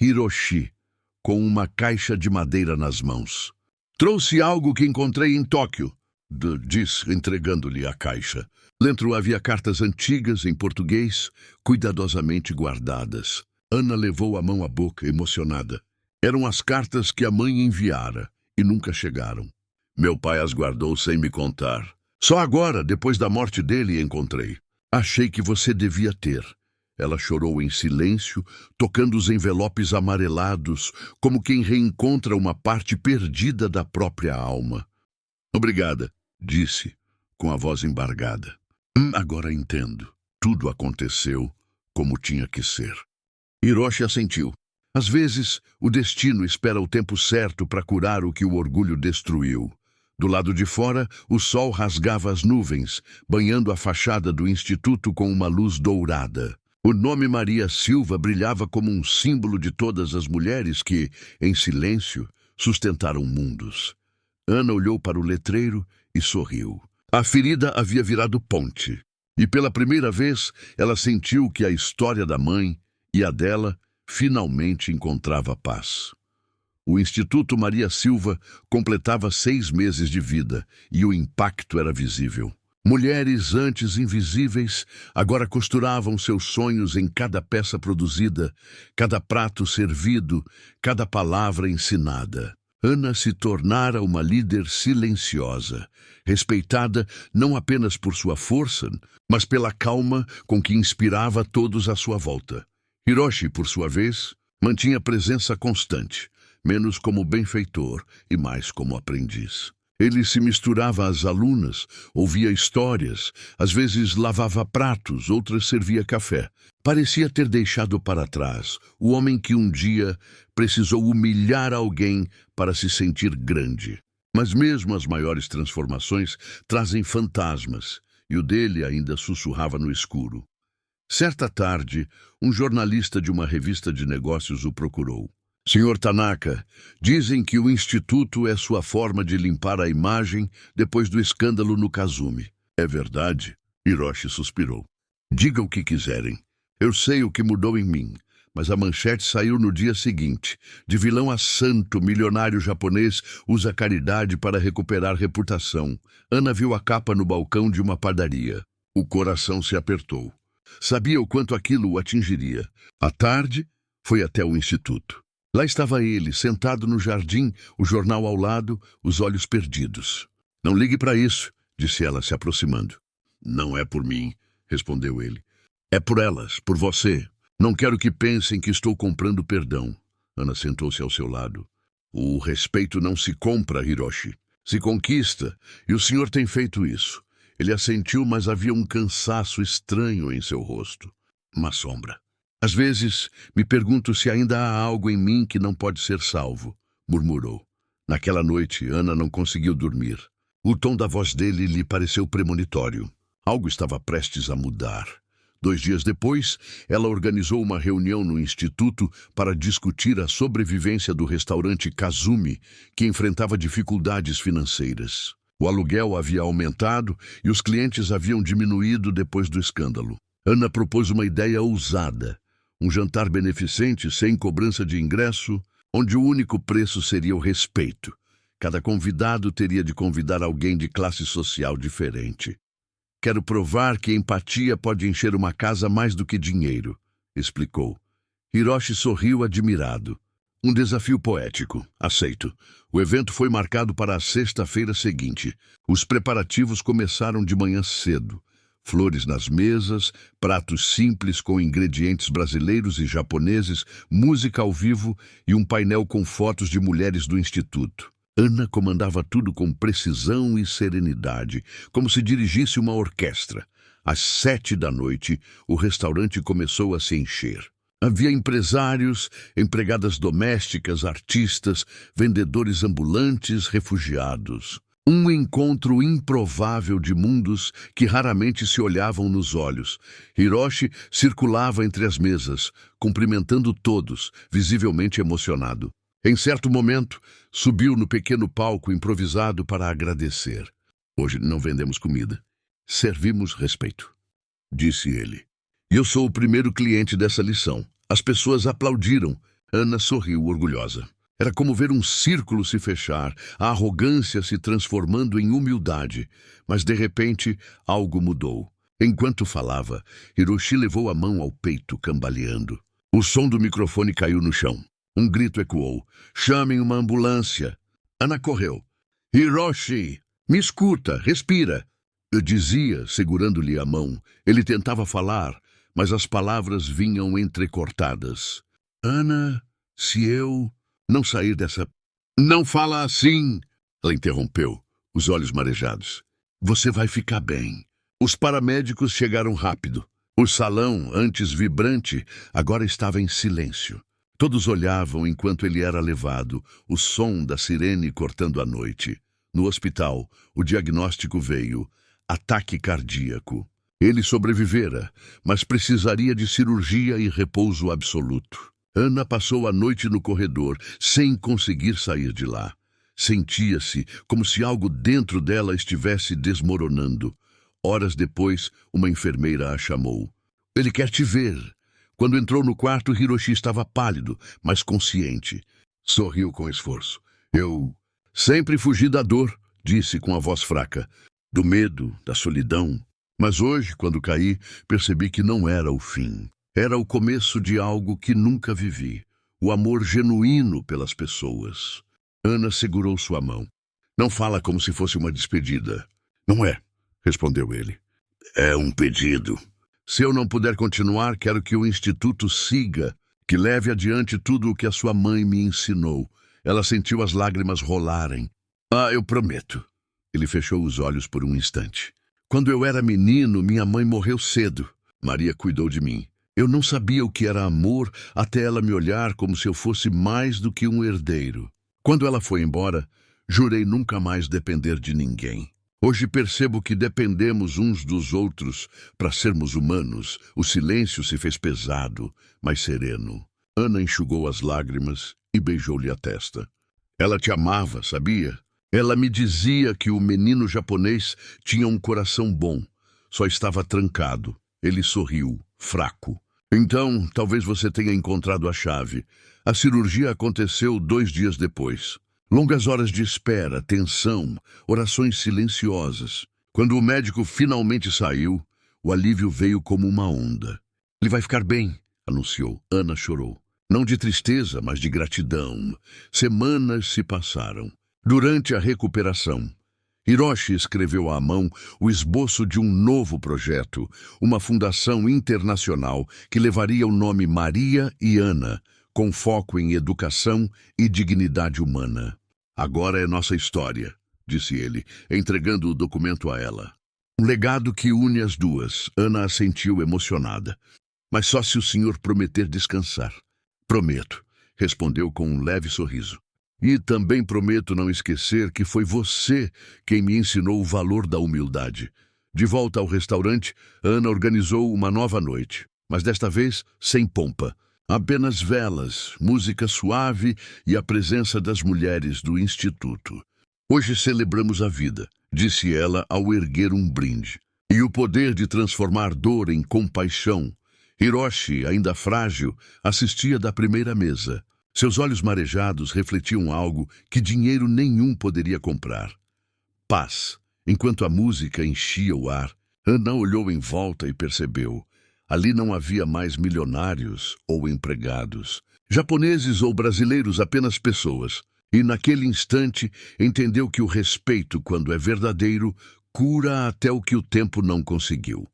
Hiroshi, com uma caixa de madeira nas mãos. "Trouxe algo que encontrei em Tóquio", disse, entregando-lhe a caixa. Dentro havia cartas antigas em português, cuidadosamente guardadas. Ana levou a mão à boca, emocionada. Eram as cartas que a mãe enviara e nunca chegaram. "Meu pai as guardou sem me contar. Só agora, depois da morte dele, encontrei. Achei que você devia ter." Ela chorou em silêncio, tocando os envelopes amarelados, como quem reencontra uma parte perdida da própria alma. "Obrigada", disse, com a voz embargada. Agora entendo. Tudo aconteceu como tinha que ser." Hiroshi assentiu. Às vezes, o destino espera o tempo certo para curar o que o orgulho destruiu. Do lado de fora, o sol rasgava as nuvens, banhando a fachada do instituto com uma luz dourada. O nome Maria Silva brilhava como um símbolo de todas as mulheres que, em silêncio, sustentaram mundos. Ana olhou para o letreiro e sorriu. A ferida havia virado ponte, e pela primeira vez ela sentiu que a história da mãe e a dela finalmente encontrava paz. O Instituto Maria Silva completava 6 meses de vida e o impacto era visível. Mulheres antes invisíveis agora costuravam seus sonhos em cada peça produzida, cada prato servido, cada palavra ensinada. Ana se tornara uma líder silenciosa, respeitada não apenas por sua força, mas pela calma com que inspirava todos à sua volta. Hiroshi, por sua vez, mantinha presença constante, menos como benfeitor e mais como aprendiz. Ele se misturava às alunas, ouvia histórias, às vezes lavava pratos, outras servia café. Parecia ter deixado para trás o homem que um dia precisou humilhar alguém para se sentir grande. Mas mesmo as maiores transformações trazem fantasmas, e o dele ainda sussurrava no escuro. Certa tarde, um jornalista de uma revista de negócios o procurou. "Senhor Tanaka, dizem que o Instituto é sua forma de limpar a imagem depois do escândalo no Kazumi. É verdade?" Hiroshi suspirou. "Diga o que quiserem. Eu sei o que mudou em mim, mas a manchete saiu no dia seguinte. De vilão a santo, milionário japonês usa caridade para recuperar reputação." Ana viu a capa no balcão de uma padaria. O coração se apertou. Sabia o quanto aquilo o atingiria. À tarde, foi até o instituto. Lá estava ele, sentado no jardim, o jornal ao lado, os olhos perdidos. "Não ligue para isso", disse ela, se aproximando. "Não é por mim", respondeu ele. "É por elas, por você. Não quero que pensem que estou comprando perdão." Ana sentou-se ao seu lado. "O respeito não se compra, Hiroshi. Se conquista, e o senhor tem feito isso." Ele assentiu, mas havia um cansaço estranho em seu rosto. Uma sombra. "Às vezes, me pergunto se ainda há algo em mim que não pode ser salvo", murmurou. Naquela noite, Ana não conseguiu dormir. O tom da voz dele lhe pareceu premonitório. Algo estava prestes a mudar. 2 dias depois, ela organizou uma reunião no instituto para discutir a sobrevivência do restaurante Kazumi, que enfrentava dificuldades financeiras. O aluguel havia aumentado e os clientes haviam diminuído depois do escândalo. Ana propôs uma ideia ousada: um jantar beneficente sem cobrança de ingresso, onde o único preço seria o respeito. Cada convidado teria de convidar alguém de classe social diferente. "Quero provar que empatia pode encher uma casa mais do que dinheiro", explicou. Hiroshi sorriu admirado. "Um desafio poético. Aceito." O evento foi marcado para a sexta-feira seguinte. Os preparativos começaram de manhã cedo. Flores nas mesas, pratos simples com ingredientes brasileiros e japoneses, música ao vivo e um painel com fotos de mulheres do instituto. Ana comandava tudo com precisão e serenidade, como se dirigisse uma orquestra. Às 7 da noite, o restaurante começou a se encher. Havia empresários, empregadas domésticas, artistas, vendedores ambulantes, refugiados. Um encontro improvável de mundos que raramente se olhavam nos olhos. Hiroshi circulava entre as mesas, cumprimentando todos, visivelmente emocionado. Em certo momento, subiu no pequeno palco improvisado para agradecer. Hoje não vendemos comida. Servimos respeito, disse ele. Eu sou o primeiro cliente dessa lição. As pessoas aplaudiram. Ana sorriu orgulhosa. Era como ver um círculo se fechar, a arrogância se transformando em humildade. Mas, de repente, algo mudou. Enquanto falava, Hiroshi levou a mão ao peito, cambaleando. O som do microfone caiu no chão. Um grito ecoou. Chamem uma ambulância. Ana correu. Hiroshi, me escuta, respira. Eu dizia, segurando-lhe a mão. Ele tentava falar, mas as palavras vinham entrecortadas. Ana, se eu não sair dessa... Não fala assim! Ela interrompeu, os olhos marejados. Você vai ficar bem. Os paramédicos chegaram rápido. O salão, antes vibrante, agora estava em silêncio. Todos olhavam enquanto ele era levado, o som da sirene cortando a noite. No hospital, o diagnóstico veio: ataque cardíaco. Ele sobrevivera, mas precisaria de cirurgia e repouso absoluto. Ana passou a noite no corredor, sem conseguir sair de lá. Sentia-se como se algo dentro dela estivesse desmoronando. Horas depois, uma enfermeira a chamou. Ele quer te ver. Quando entrou no quarto, Hiroshi estava pálido, mas consciente. Sorriu com esforço. Eu sempre fugi da dor, disse com a voz fraca. Do medo, da solidão. Mas hoje, quando caí, percebi que não era o fim. Era o começo de algo que nunca vivi. O amor genuíno pelas pessoas. Ana segurou sua mão. Não fala como se fosse uma despedida. Não é, respondeu ele. É um pedido. Se eu não puder continuar, quero que o Instituto siga, que leve adiante tudo o que a sua mãe me ensinou. Ela sentiu as lágrimas rolarem. Ah, eu prometo. Ele fechou os olhos por um instante. Quando eu era menino, minha mãe morreu cedo. Maria cuidou de mim. Eu não sabia o que era amor até ela me olhar como se eu fosse mais do que um herdeiro. Quando ela foi embora, jurei nunca mais depender de ninguém. Hoje percebo que dependemos uns dos outros para sermos humanos. O silêncio se fez pesado, mas sereno. Ana enxugou as lágrimas e beijou-lhe a testa. Ela te amava, sabia? Ela me dizia que o menino japonês tinha um coração bom. Só estava trancado. Ele sorriu, fraco. Então, talvez você tenha encontrado a chave. A cirurgia aconteceu 2 dias depois. Longas horas de espera, tensão, orações silenciosas. Quando o médico finalmente saiu, o alívio veio como uma onda. Ele vai ficar bem, anunciou. Ana chorou. Não de tristeza, mas de gratidão. Semanas se passaram. Durante a recuperação, Hiroshi escreveu à mão o esboço de um novo projeto, uma fundação internacional que levaria o nome Maria e Ana, com foco em educação e dignidade humana. Agora é nossa história, disse ele, entregando o documento a ela. Um legado que une as duas. Ana assentiu emocionada. Mas só se o senhor prometer descansar. Prometo, respondeu com um leve sorriso. E também prometo não esquecer que foi você quem me ensinou o valor da humildade. De volta ao restaurante, Ana organizou uma nova noite, mas desta vez sem pompa. Apenas velas, música suave e a presença das mulheres do instituto. Hoje celebramos a vida, disse ela ao erguer um brinde. E o poder de transformar dor em compaixão. Hiroshi, ainda frágil, assistia da primeira mesa. Seus olhos marejados refletiam algo que dinheiro nenhum poderia comprar. Paz. Enquanto a música enchia o ar, Ana olhou em volta e percebeu. Ali não havia mais milionários ou empregados, japoneses ou brasileiros, apenas pessoas. E naquele instante entendeu que o respeito, quando é verdadeiro, cura até o que o tempo não conseguiu.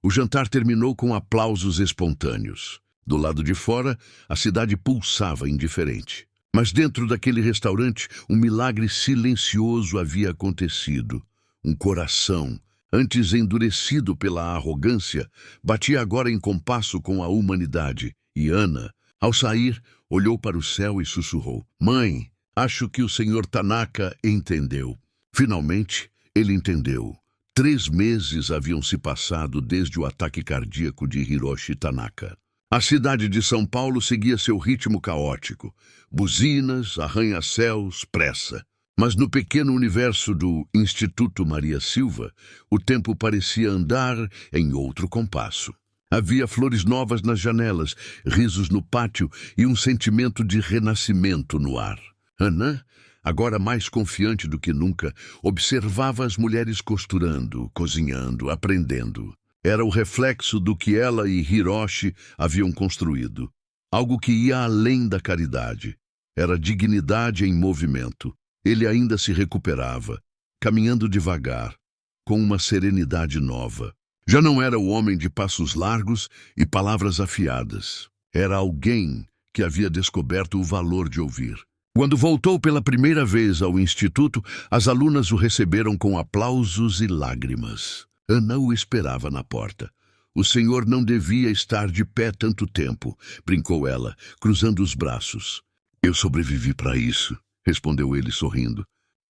O jantar terminou com aplausos espontâneos. Do lado de fora, a cidade pulsava indiferente. Mas dentro daquele restaurante, um milagre silencioso havia acontecido. Um coração, antes endurecido pela arrogância, batia agora em compasso com a humanidade. E Ana, ao sair, olhou para o céu e sussurrou: "Mãe, acho que o Sr. Tanaka entendeu." Finalmente, ele entendeu. 3 meses haviam se passado desde o ataque cardíaco de Hiroshi Tanaka. A cidade de São Paulo seguia seu ritmo caótico. Buzinas, arranha-céus, pressa. Mas no pequeno universo do Instituto Maria Silva, o tempo parecia andar em outro compasso. Havia flores novas nas janelas, risos no pátio e um sentimento de renascimento no ar. Ana, agora mais confiante do que nunca, observava as mulheres costurando, cozinhando, aprendendo. Era o reflexo do que ela e Hiroshi haviam construído. Algo que ia além da caridade. Era dignidade em movimento. Ele ainda se recuperava, caminhando devagar, com uma serenidade nova. Já não era o homem de passos largos e palavras afiadas. Era alguém que havia descoberto o valor de ouvir. Quando voltou pela primeira vez ao instituto, as alunas o receberam com aplausos e lágrimas. Ana o esperava na porta. "O senhor não devia estar de pé tanto tempo", brincou ela, cruzando os braços. "Eu sobrevivi para isso", respondeu ele sorrindo.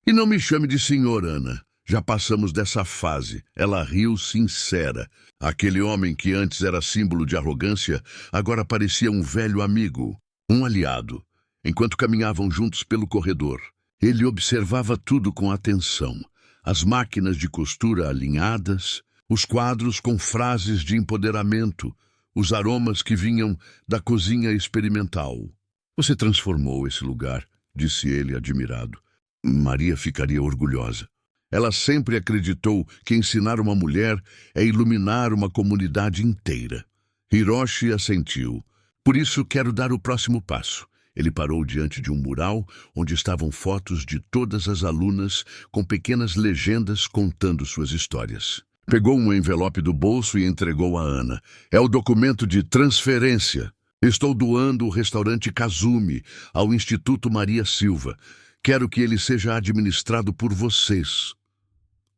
"E não me chame de senhor, Ana. Já passamos dessa fase." Ela riu sincera. Aquele homem que antes era símbolo de arrogância, agora parecia um velho amigo, um aliado. Enquanto caminhavam juntos pelo corredor, ele observava tudo com atenção. As máquinas de costura alinhadas, os quadros com frases de empoderamento, os aromas que vinham da cozinha experimental. "Você transformou esse lugar", disse ele admirado. Maria ficaria orgulhosa. Ela sempre acreditou que ensinar uma mulher é iluminar uma comunidade inteira. Hiroshi assentiu. "Por isso quero dar o próximo passo." Ele parou diante de um mural onde estavam fotos de todas as alunas com pequenas legendas contando suas histórias. Pegou um envelope do bolso e entregou a Ana. "É o documento de transferência. Estou doando o restaurante Kazumi ao Instituto Maria Silva. Quero que ele seja administrado por vocês."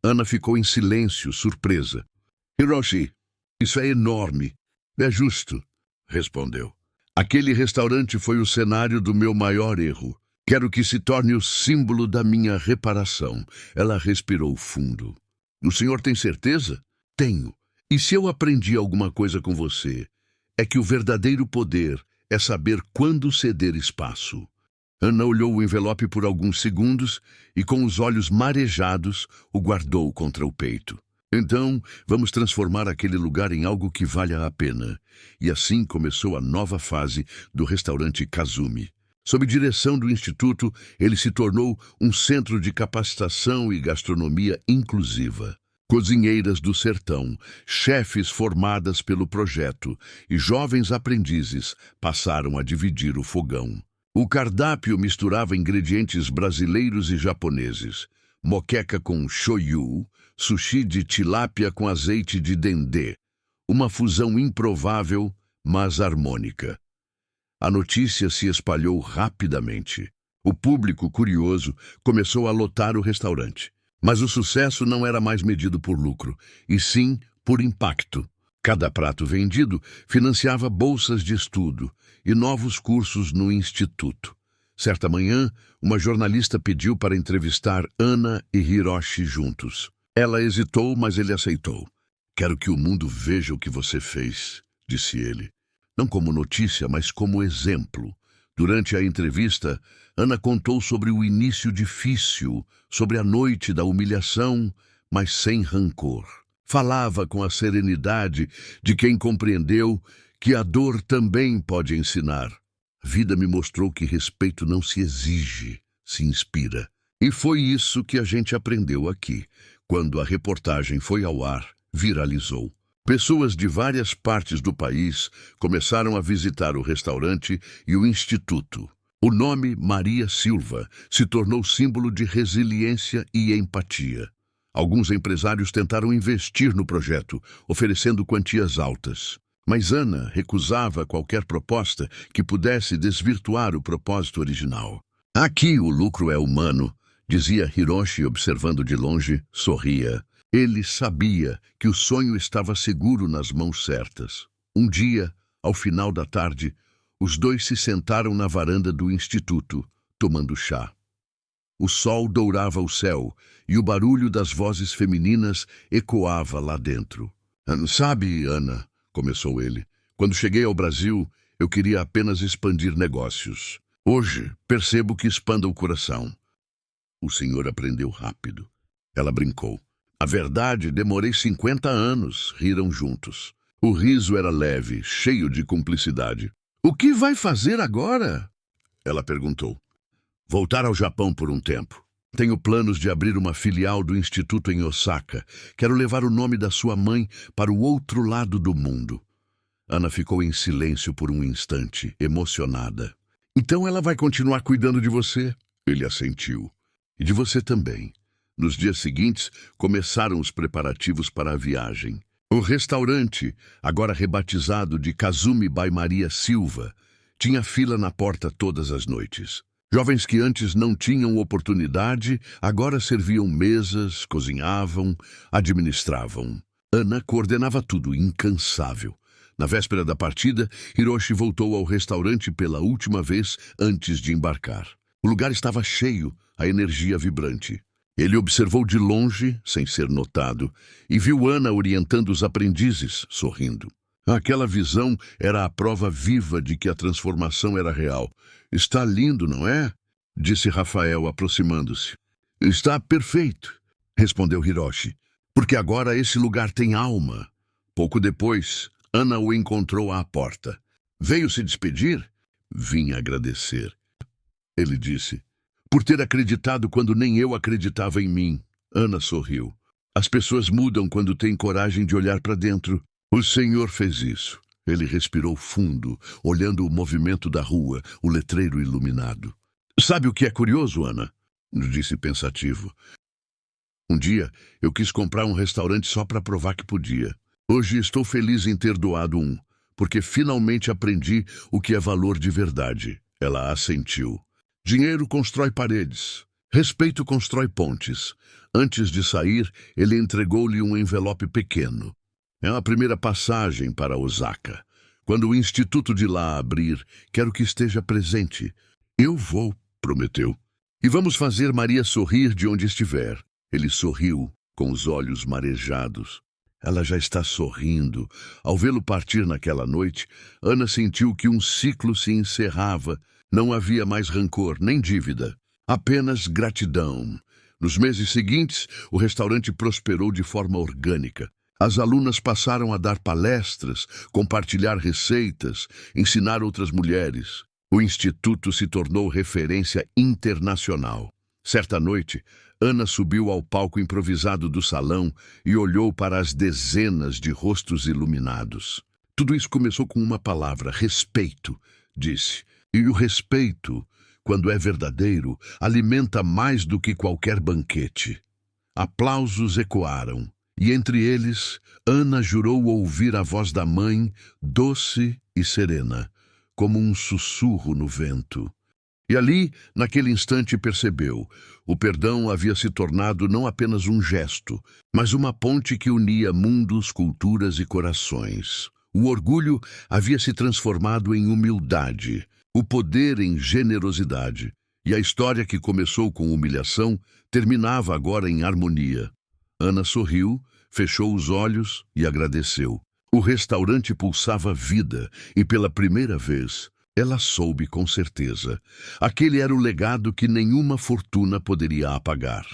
Ana ficou em silêncio, surpresa. "Hiroshi, isso é enorme." "É justo", respondeu. "Aquele restaurante foi o cenário do meu maior erro. Quero que se torne o símbolo da minha reparação." Ela respirou fundo. "O senhor tem certeza?" "Tenho. E se eu aprendi alguma coisa com você, é que o verdadeiro poder é saber quando ceder espaço." Ana olhou o envelope por alguns segundos e, com os olhos marejados, o guardou contra o peito. "Então, vamos transformar aquele lugar em algo que valha a pena." E assim começou a nova fase do restaurante Kazumi. Sob direção do Instituto, ele se tornou um centro de capacitação e gastronomia inclusiva. Cozinheiras do sertão, chefes formadas pelo projeto e jovens aprendizes passaram a dividir o fogão. O cardápio misturava ingredientes brasileiros e japoneses. Moqueca com shoyu, sushi de tilápia com azeite de dendê. Uma fusão improvável, mas harmônica. A notícia se espalhou rapidamente. O público, curioso, começou a lotar o restaurante. Mas o sucesso não era mais medido por lucro, e sim por impacto. Cada prato vendido financiava bolsas de estudo e novos cursos no instituto. Certa manhã, uma jornalista pediu para entrevistar Ana e Hiroshi juntos. Ela hesitou, mas ele aceitou. "Quero que o mundo veja o que você fez", disse ele. Não como notícia, mas como exemplo. Durante a entrevista, Ana contou sobre o início difícil, sobre a noite da humilhação, mas sem rancor. Falava com a serenidade de quem compreendeu que a dor também pode ensinar. "A vida me mostrou que respeito não se exige, se inspira." E foi isso que a gente aprendeu aqui. Quando a reportagem foi ao ar, viralizou. Pessoas de várias partes do país começaram a visitar o restaurante e o instituto. O nome Maria Silva se tornou símbolo de resiliência e empatia. Alguns empresários tentaram investir no projeto, oferecendo quantias altas. Mas Ana recusava qualquer proposta que pudesse desvirtuar o propósito original. Aqui o lucro é humano, dizia Hiroshi observando de longe, sorria. Ele sabia que o sonho estava seguro nas mãos certas. Um dia, ao final da tarde, os dois se sentaram na varanda do instituto, tomando chá. O sol dourava o céu e o barulho das vozes femininas ecoava lá dentro. Sabe, Ana, começou ele, quando cheguei ao Brasil, eu queria apenas expandir negócios. Hoje, percebo que expanda o coração. O senhor aprendeu rápido. Ela brincou. A verdade, demorei 50 anos, riram juntos. O riso era leve, cheio de cumplicidade. O que vai fazer agora? Ela perguntou. Voltar ao Japão por um tempo. Tenho planos de abrir uma filial do Instituto em Osaka. Quero levar o nome da sua mãe para o outro lado do mundo. Ana ficou em silêncio por um instante, emocionada. Então ela vai continuar cuidando de você? Ele assentiu. E de você também. Nos dias seguintes, começaram os preparativos para a viagem. O restaurante, agora rebatizado de Kazumi by Maria Silva, tinha fila na porta todas as noites. Jovens que antes não tinham oportunidade, agora serviam mesas, cozinhavam, administravam. Ana coordenava tudo, incansável. Na véspera da partida, Hiroshi voltou ao restaurante pela última vez antes de embarcar. O lugar estava cheio, a energia vibrante. Ele observou de longe, sem ser notado, e viu Ana orientando os aprendizes, sorrindo. Aquela visão era a prova viva de que a transformação era real. Está lindo, não é? Disse Rafael, aproximando-se. Está perfeito, respondeu Hiroshi, porque agora esse lugar tem alma. Pouco depois, Ana o encontrou à porta. Veio se despedir? Vim agradecer. Ele disse, por ter acreditado quando nem eu acreditava em mim. Ana sorriu. As pessoas mudam quando têm coragem de olhar para dentro. O Senhor fez isso. Ele respirou fundo, olhando o movimento da rua, o letreiro iluminado. Sabe o que é curioso, Ana? Disse pensativo. Um dia, eu quis comprar um restaurante só para provar que podia. Hoje estou feliz em ter doado um, porque finalmente aprendi o que é valor de verdade. Ela assentiu. Dinheiro constrói paredes. Respeito constrói pontes. Antes de sair, ele entregou-lhe um envelope pequeno. É a primeira passagem para Osaka. Quando o instituto de lá abrir, quero que esteja presente. Eu vou, prometeu. E vamos fazer Maria sorrir de onde estiver. Ele sorriu, com os olhos marejados. Ela já está sorrindo. Ao vê-lo partir naquela noite, Ana sentiu que um ciclo se encerrava. Não havia mais rancor, nem dívida. Apenas gratidão. Nos meses seguintes, o restaurante prosperou de forma orgânica. As alunas passaram a dar palestras, compartilhar receitas, ensinar outras mulheres. O instituto se tornou referência internacional. Certa noite, Ana subiu ao palco improvisado do salão e olhou para as dezenas de rostos iluminados. Tudo isso começou com uma palavra, respeito, disse. E o respeito, quando é verdadeiro, alimenta mais do que qualquer banquete. Aplausos ecoaram. E entre eles, Ana jurou ouvir a voz da mãe, doce e serena, como um sussurro no vento. E ali, naquele instante, percebeu, o perdão havia se tornado não apenas um gesto, mas uma ponte que unia mundos, culturas e corações. O orgulho havia se transformado em humildade, o poder em generosidade, e a história que começou com humilhação terminava agora em harmonia. Ana sorriu, fechou os olhos e agradeceu. O restaurante pulsava vida e, pela primeira vez, ela soube com certeza. Aquele era o legado que nenhuma fortuna poderia apagar.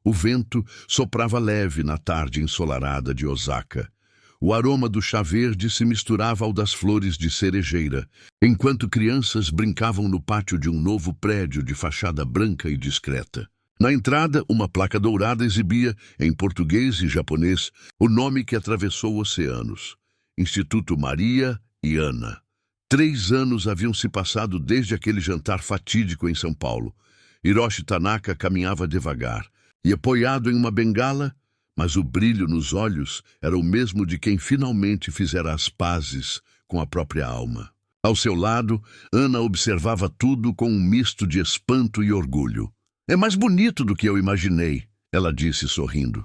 O vento soprava leve na tarde ensolarada de Osaka. O aroma do chá verde se misturava ao das flores de cerejeira, enquanto crianças brincavam no pátio de um novo prédio de fachada branca e discreta. Na entrada, uma placa dourada exibia, em português e japonês, o nome que atravessou oceanos. Instituto Maria e Ana. 3 anos haviam se passado desde aquele jantar fatídico em São Paulo. Hiroshi Tanaka caminhava devagar, e apoiado em uma bengala, mas o brilho nos olhos era o mesmo de quem finalmente fizera as pazes com a própria alma. Ao seu lado, Ana observava tudo com um misto de espanto e orgulho. "É mais bonito do que eu imaginei", ela disse sorrindo.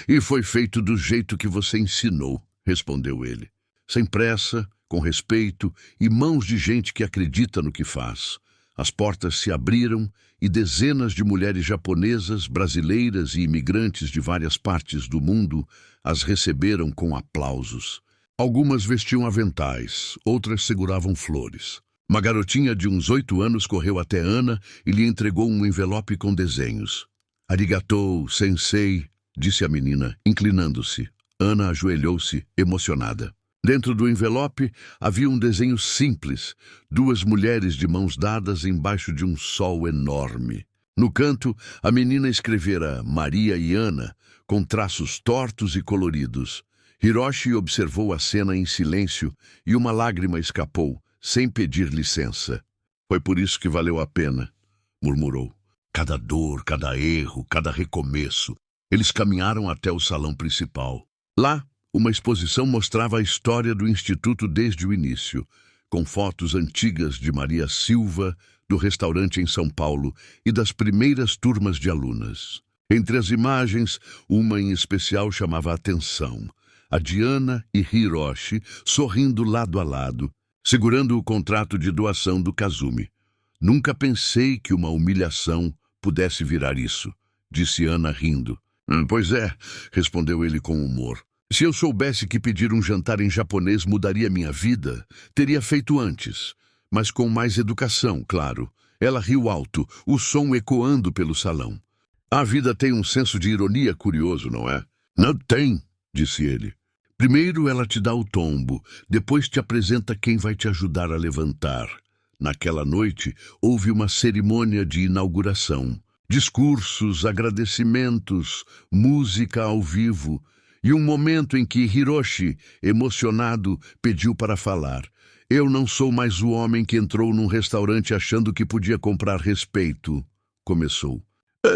E foi feito do jeito que você ensinou", respondeu ele. Sem pressa, com respeito e mãos de gente que acredita no que faz. As portas se abriram e dezenas de mulheres japonesas, brasileiras e imigrantes de várias partes do mundo as receberam com aplausos. Algumas vestiam aventais, outras seguravam flores. Uma garotinha de uns 8 anos correu até Ana e lhe entregou um envelope com desenhos. "Arigatou, sensei", disse a menina, inclinando-se. Ana ajoelhou-se, emocionada. Dentro do envelope havia um desenho simples, 2 mulheres de mãos dadas embaixo de um sol enorme. No canto, a menina escrevera Maria e Ana, com traços tortos e coloridos. Hiroshi observou a cena em silêncio e uma lágrima escapou, sem pedir licença. "Foi por isso que valeu a pena", murmurou. "Cada dor, cada erro, cada recomeço." Eles caminharam até o salão principal. Lá, uma exposição mostrava a história do Instituto desde o início, com fotos antigas de Maria Silva, do restaurante em São Paulo e das primeiras turmas de alunas. Entre as imagens, uma em especial chamava a atenção. A de Ana e Hiroshi sorrindo lado a lado, segurando o contrato de doação do Kazumi. "Nunca pensei que uma humilhação pudesse virar isso", disse Ana rindo. Pois é", respondeu ele com humor. "Se eu soubesse que pedir um jantar em japonês mudaria minha vida, teria feito antes. Mas com mais educação, claro." Ela riu alto, o som ecoando pelo salão. "A vida tem um senso de ironia curioso, não é?" "Não tem", disse ele. "Primeiro ela te dá o tombo, depois te apresenta quem vai te ajudar a levantar." Naquela noite, houve uma cerimônia de inauguração. Discursos, agradecimentos, música ao vivo e um momento em que Hiroshi, emocionado, pediu para falar. "Eu não sou mais o homem que entrou num restaurante achando que podia comprar respeito", começou.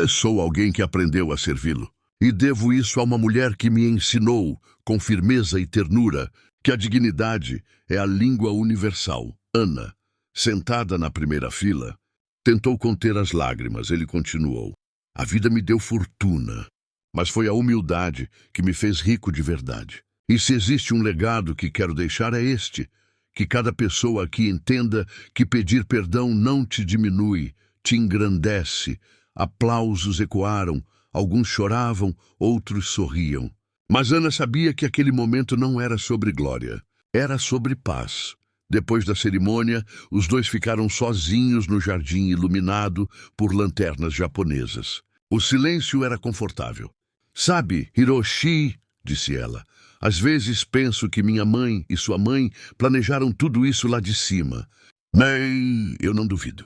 "Sou alguém que aprendeu a servi-lo. E devo isso a uma mulher que me ensinou, com firmeza e ternura, que a dignidade é a língua universal." Ana, sentada na primeira fila, tentou conter as lágrimas. Ele continuou. "A vida me deu fortuna, mas foi a humildade que me fez rico de verdade. E se existe um legado que quero deixar é este, que cada pessoa aqui entenda que pedir perdão não te diminui, te engrandece." Aplausos ecoaram, alguns choravam, outros sorriam. Mas Ana sabia que aquele momento não era sobre glória, era sobre paz. Depois da cerimônia, os dois ficaram sozinhos no jardim iluminado por lanternas japonesas. O silêncio era confortável. "Sabe, Hiroshi", disse ela, "às vezes penso que minha mãe e sua mãe planejaram tudo isso lá de cima." "Bem, eu não duvido",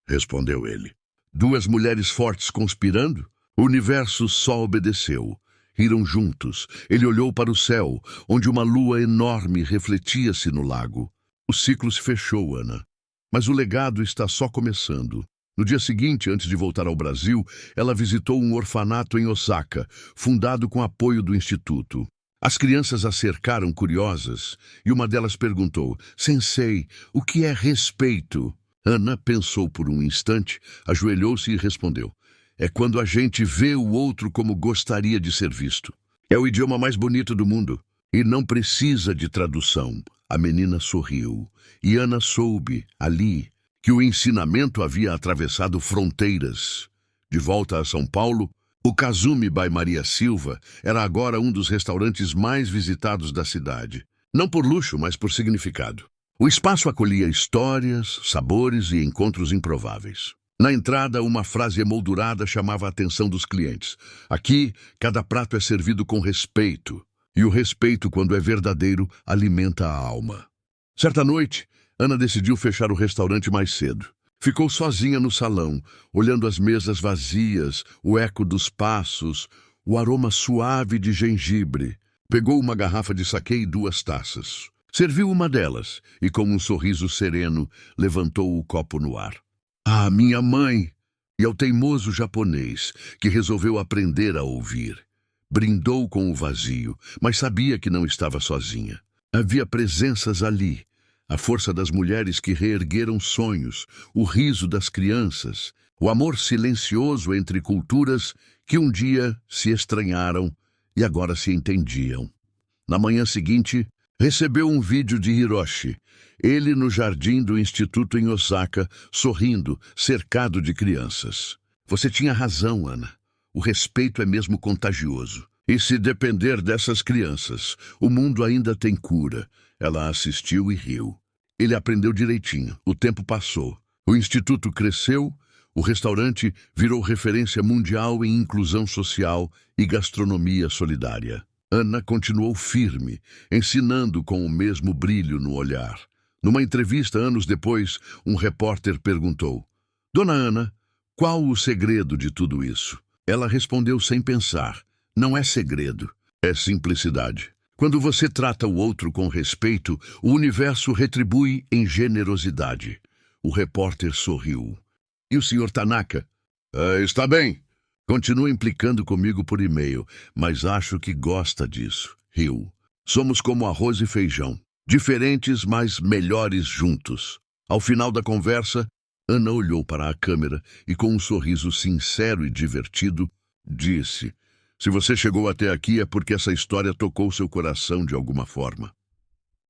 respondeu ele. 2 mulheres fortes conspirando? O universo só obedeceu. Riram juntos. Ele olhou para o céu, onde uma lua enorme refletia-se no lago. "O ciclo se fechou, Ana. Mas o legado está só começando." No dia seguinte, antes de voltar ao Brasil, ela visitou um orfanato em Osaka, fundado com apoio do Instituto. As crianças a cercaram curiosas, e uma delas perguntou, "Sensei, o que é respeito?" Ana pensou por um instante, ajoelhou-se e respondeu, "É quando a gente vê o outro como gostaria de ser visto. É o idioma mais bonito do mundo, e não precisa de tradução." A menina sorriu, e Ana soube, ali, que o ensinamento havia atravessado fronteiras. De volta a São Paulo, o Kazumi by Maria Silva era agora um dos restaurantes mais visitados da cidade. Não por luxo, mas por significado. O espaço acolhia histórias, sabores e encontros improváveis. Na entrada, uma frase emoldurada chamava a atenção dos clientes. "Aqui, cada prato é servido com respeito. E o respeito, quando é verdadeiro, alimenta a alma." Certa noite, Ana decidiu fechar o restaurante mais cedo. Ficou sozinha no salão, olhando as mesas vazias, o eco dos passos, o aroma suave de gengibre. Pegou uma garrafa de saquê e 2 taças. Serviu uma delas e, com um sorriso sereno, levantou o copo no ar. "Ah, minha mãe!" E ao teimoso japonês, que resolveu aprender a ouvir. brindou com o vazio, mas sabia que não estava sozinha. Havia presenças ali, a força das mulheres que reergueram sonhos, o riso das crianças, o amor silencioso entre culturas que um dia se estranharam e agora se entendiam. Na manhã seguinte, recebeu um vídeo de Hiroshi, ele no jardim do instituto em Osaka, sorrindo, cercado de crianças. Você tinha razão, Ana. O respeito é mesmo contagioso. E se depender dessas crianças, o mundo ainda tem cura. Ela assistiu e riu. Ele aprendeu direitinho. O tempo passou. O instituto cresceu, o restaurante virou referência mundial em inclusão social e gastronomia solidária. Ana continuou firme, ensinando com o mesmo brilho no olhar. Numa entrevista anos depois, um repórter perguntou: Dona Ana, qual o segredo de tudo isso? Ela respondeu sem pensar: não é segredo, é simplicidade. Quando você trata o outro com respeito, o universo retribui em generosidade. O repórter sorriu. E o Sr. Tanaka? Está bem. Continua implicando comigo por e-mail, mas acho que gosta disso. Riu. Somos como arroz e feijão. Diferentes, mas melhores juntos. Ao final da conversa, Ana olhou para a câmera e, com um sorriso sincero e divertido, disse: se você chegou até aqui é porque essa história tocou seu coração de alguma forma.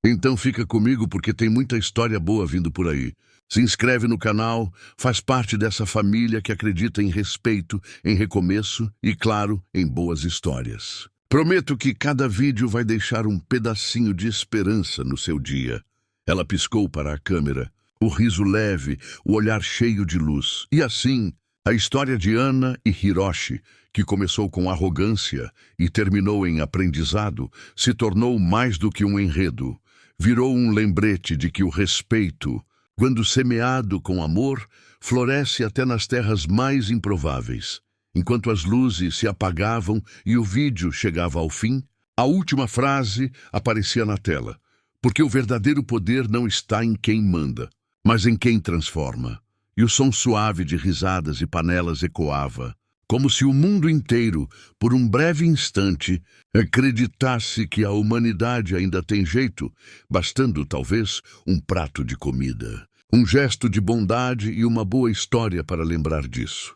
Então fica comigo porque tem muita história boa vindo por aí. Se inscreve no canal, faz parte dessa família que acredita em respeito, em recomeço e, claro, em boas histórias. Prometo que cada vídeo vai deixar um pedacinho de esperança no seu dia. Ela piscou para a câmera, o riso leve, o olhar cheio de luz. E assim, a história de Ana e Hiroshi, que começou com arrogância e terminou em aprendizado, se tornou mais do que um enredo. Virou um lembrete de que o respeito, quando semeado com amor, floresce até nas terras mais improváveis. Enquanto as luzes se apagavam e o vídeo chegava ao fim, a última frase aparecia na tela. Porque o verdadeiro poder não está em quem manda, mas em quem transforma. E o som suave de risadas e panelas ecoava, como se o mundo inteiro, por um breve instante, acreditasse que a humanidade ainda tem jeito, bastando, talvez, um prato de comida. Um gesto de bondade e uma boa história para lembrar disso.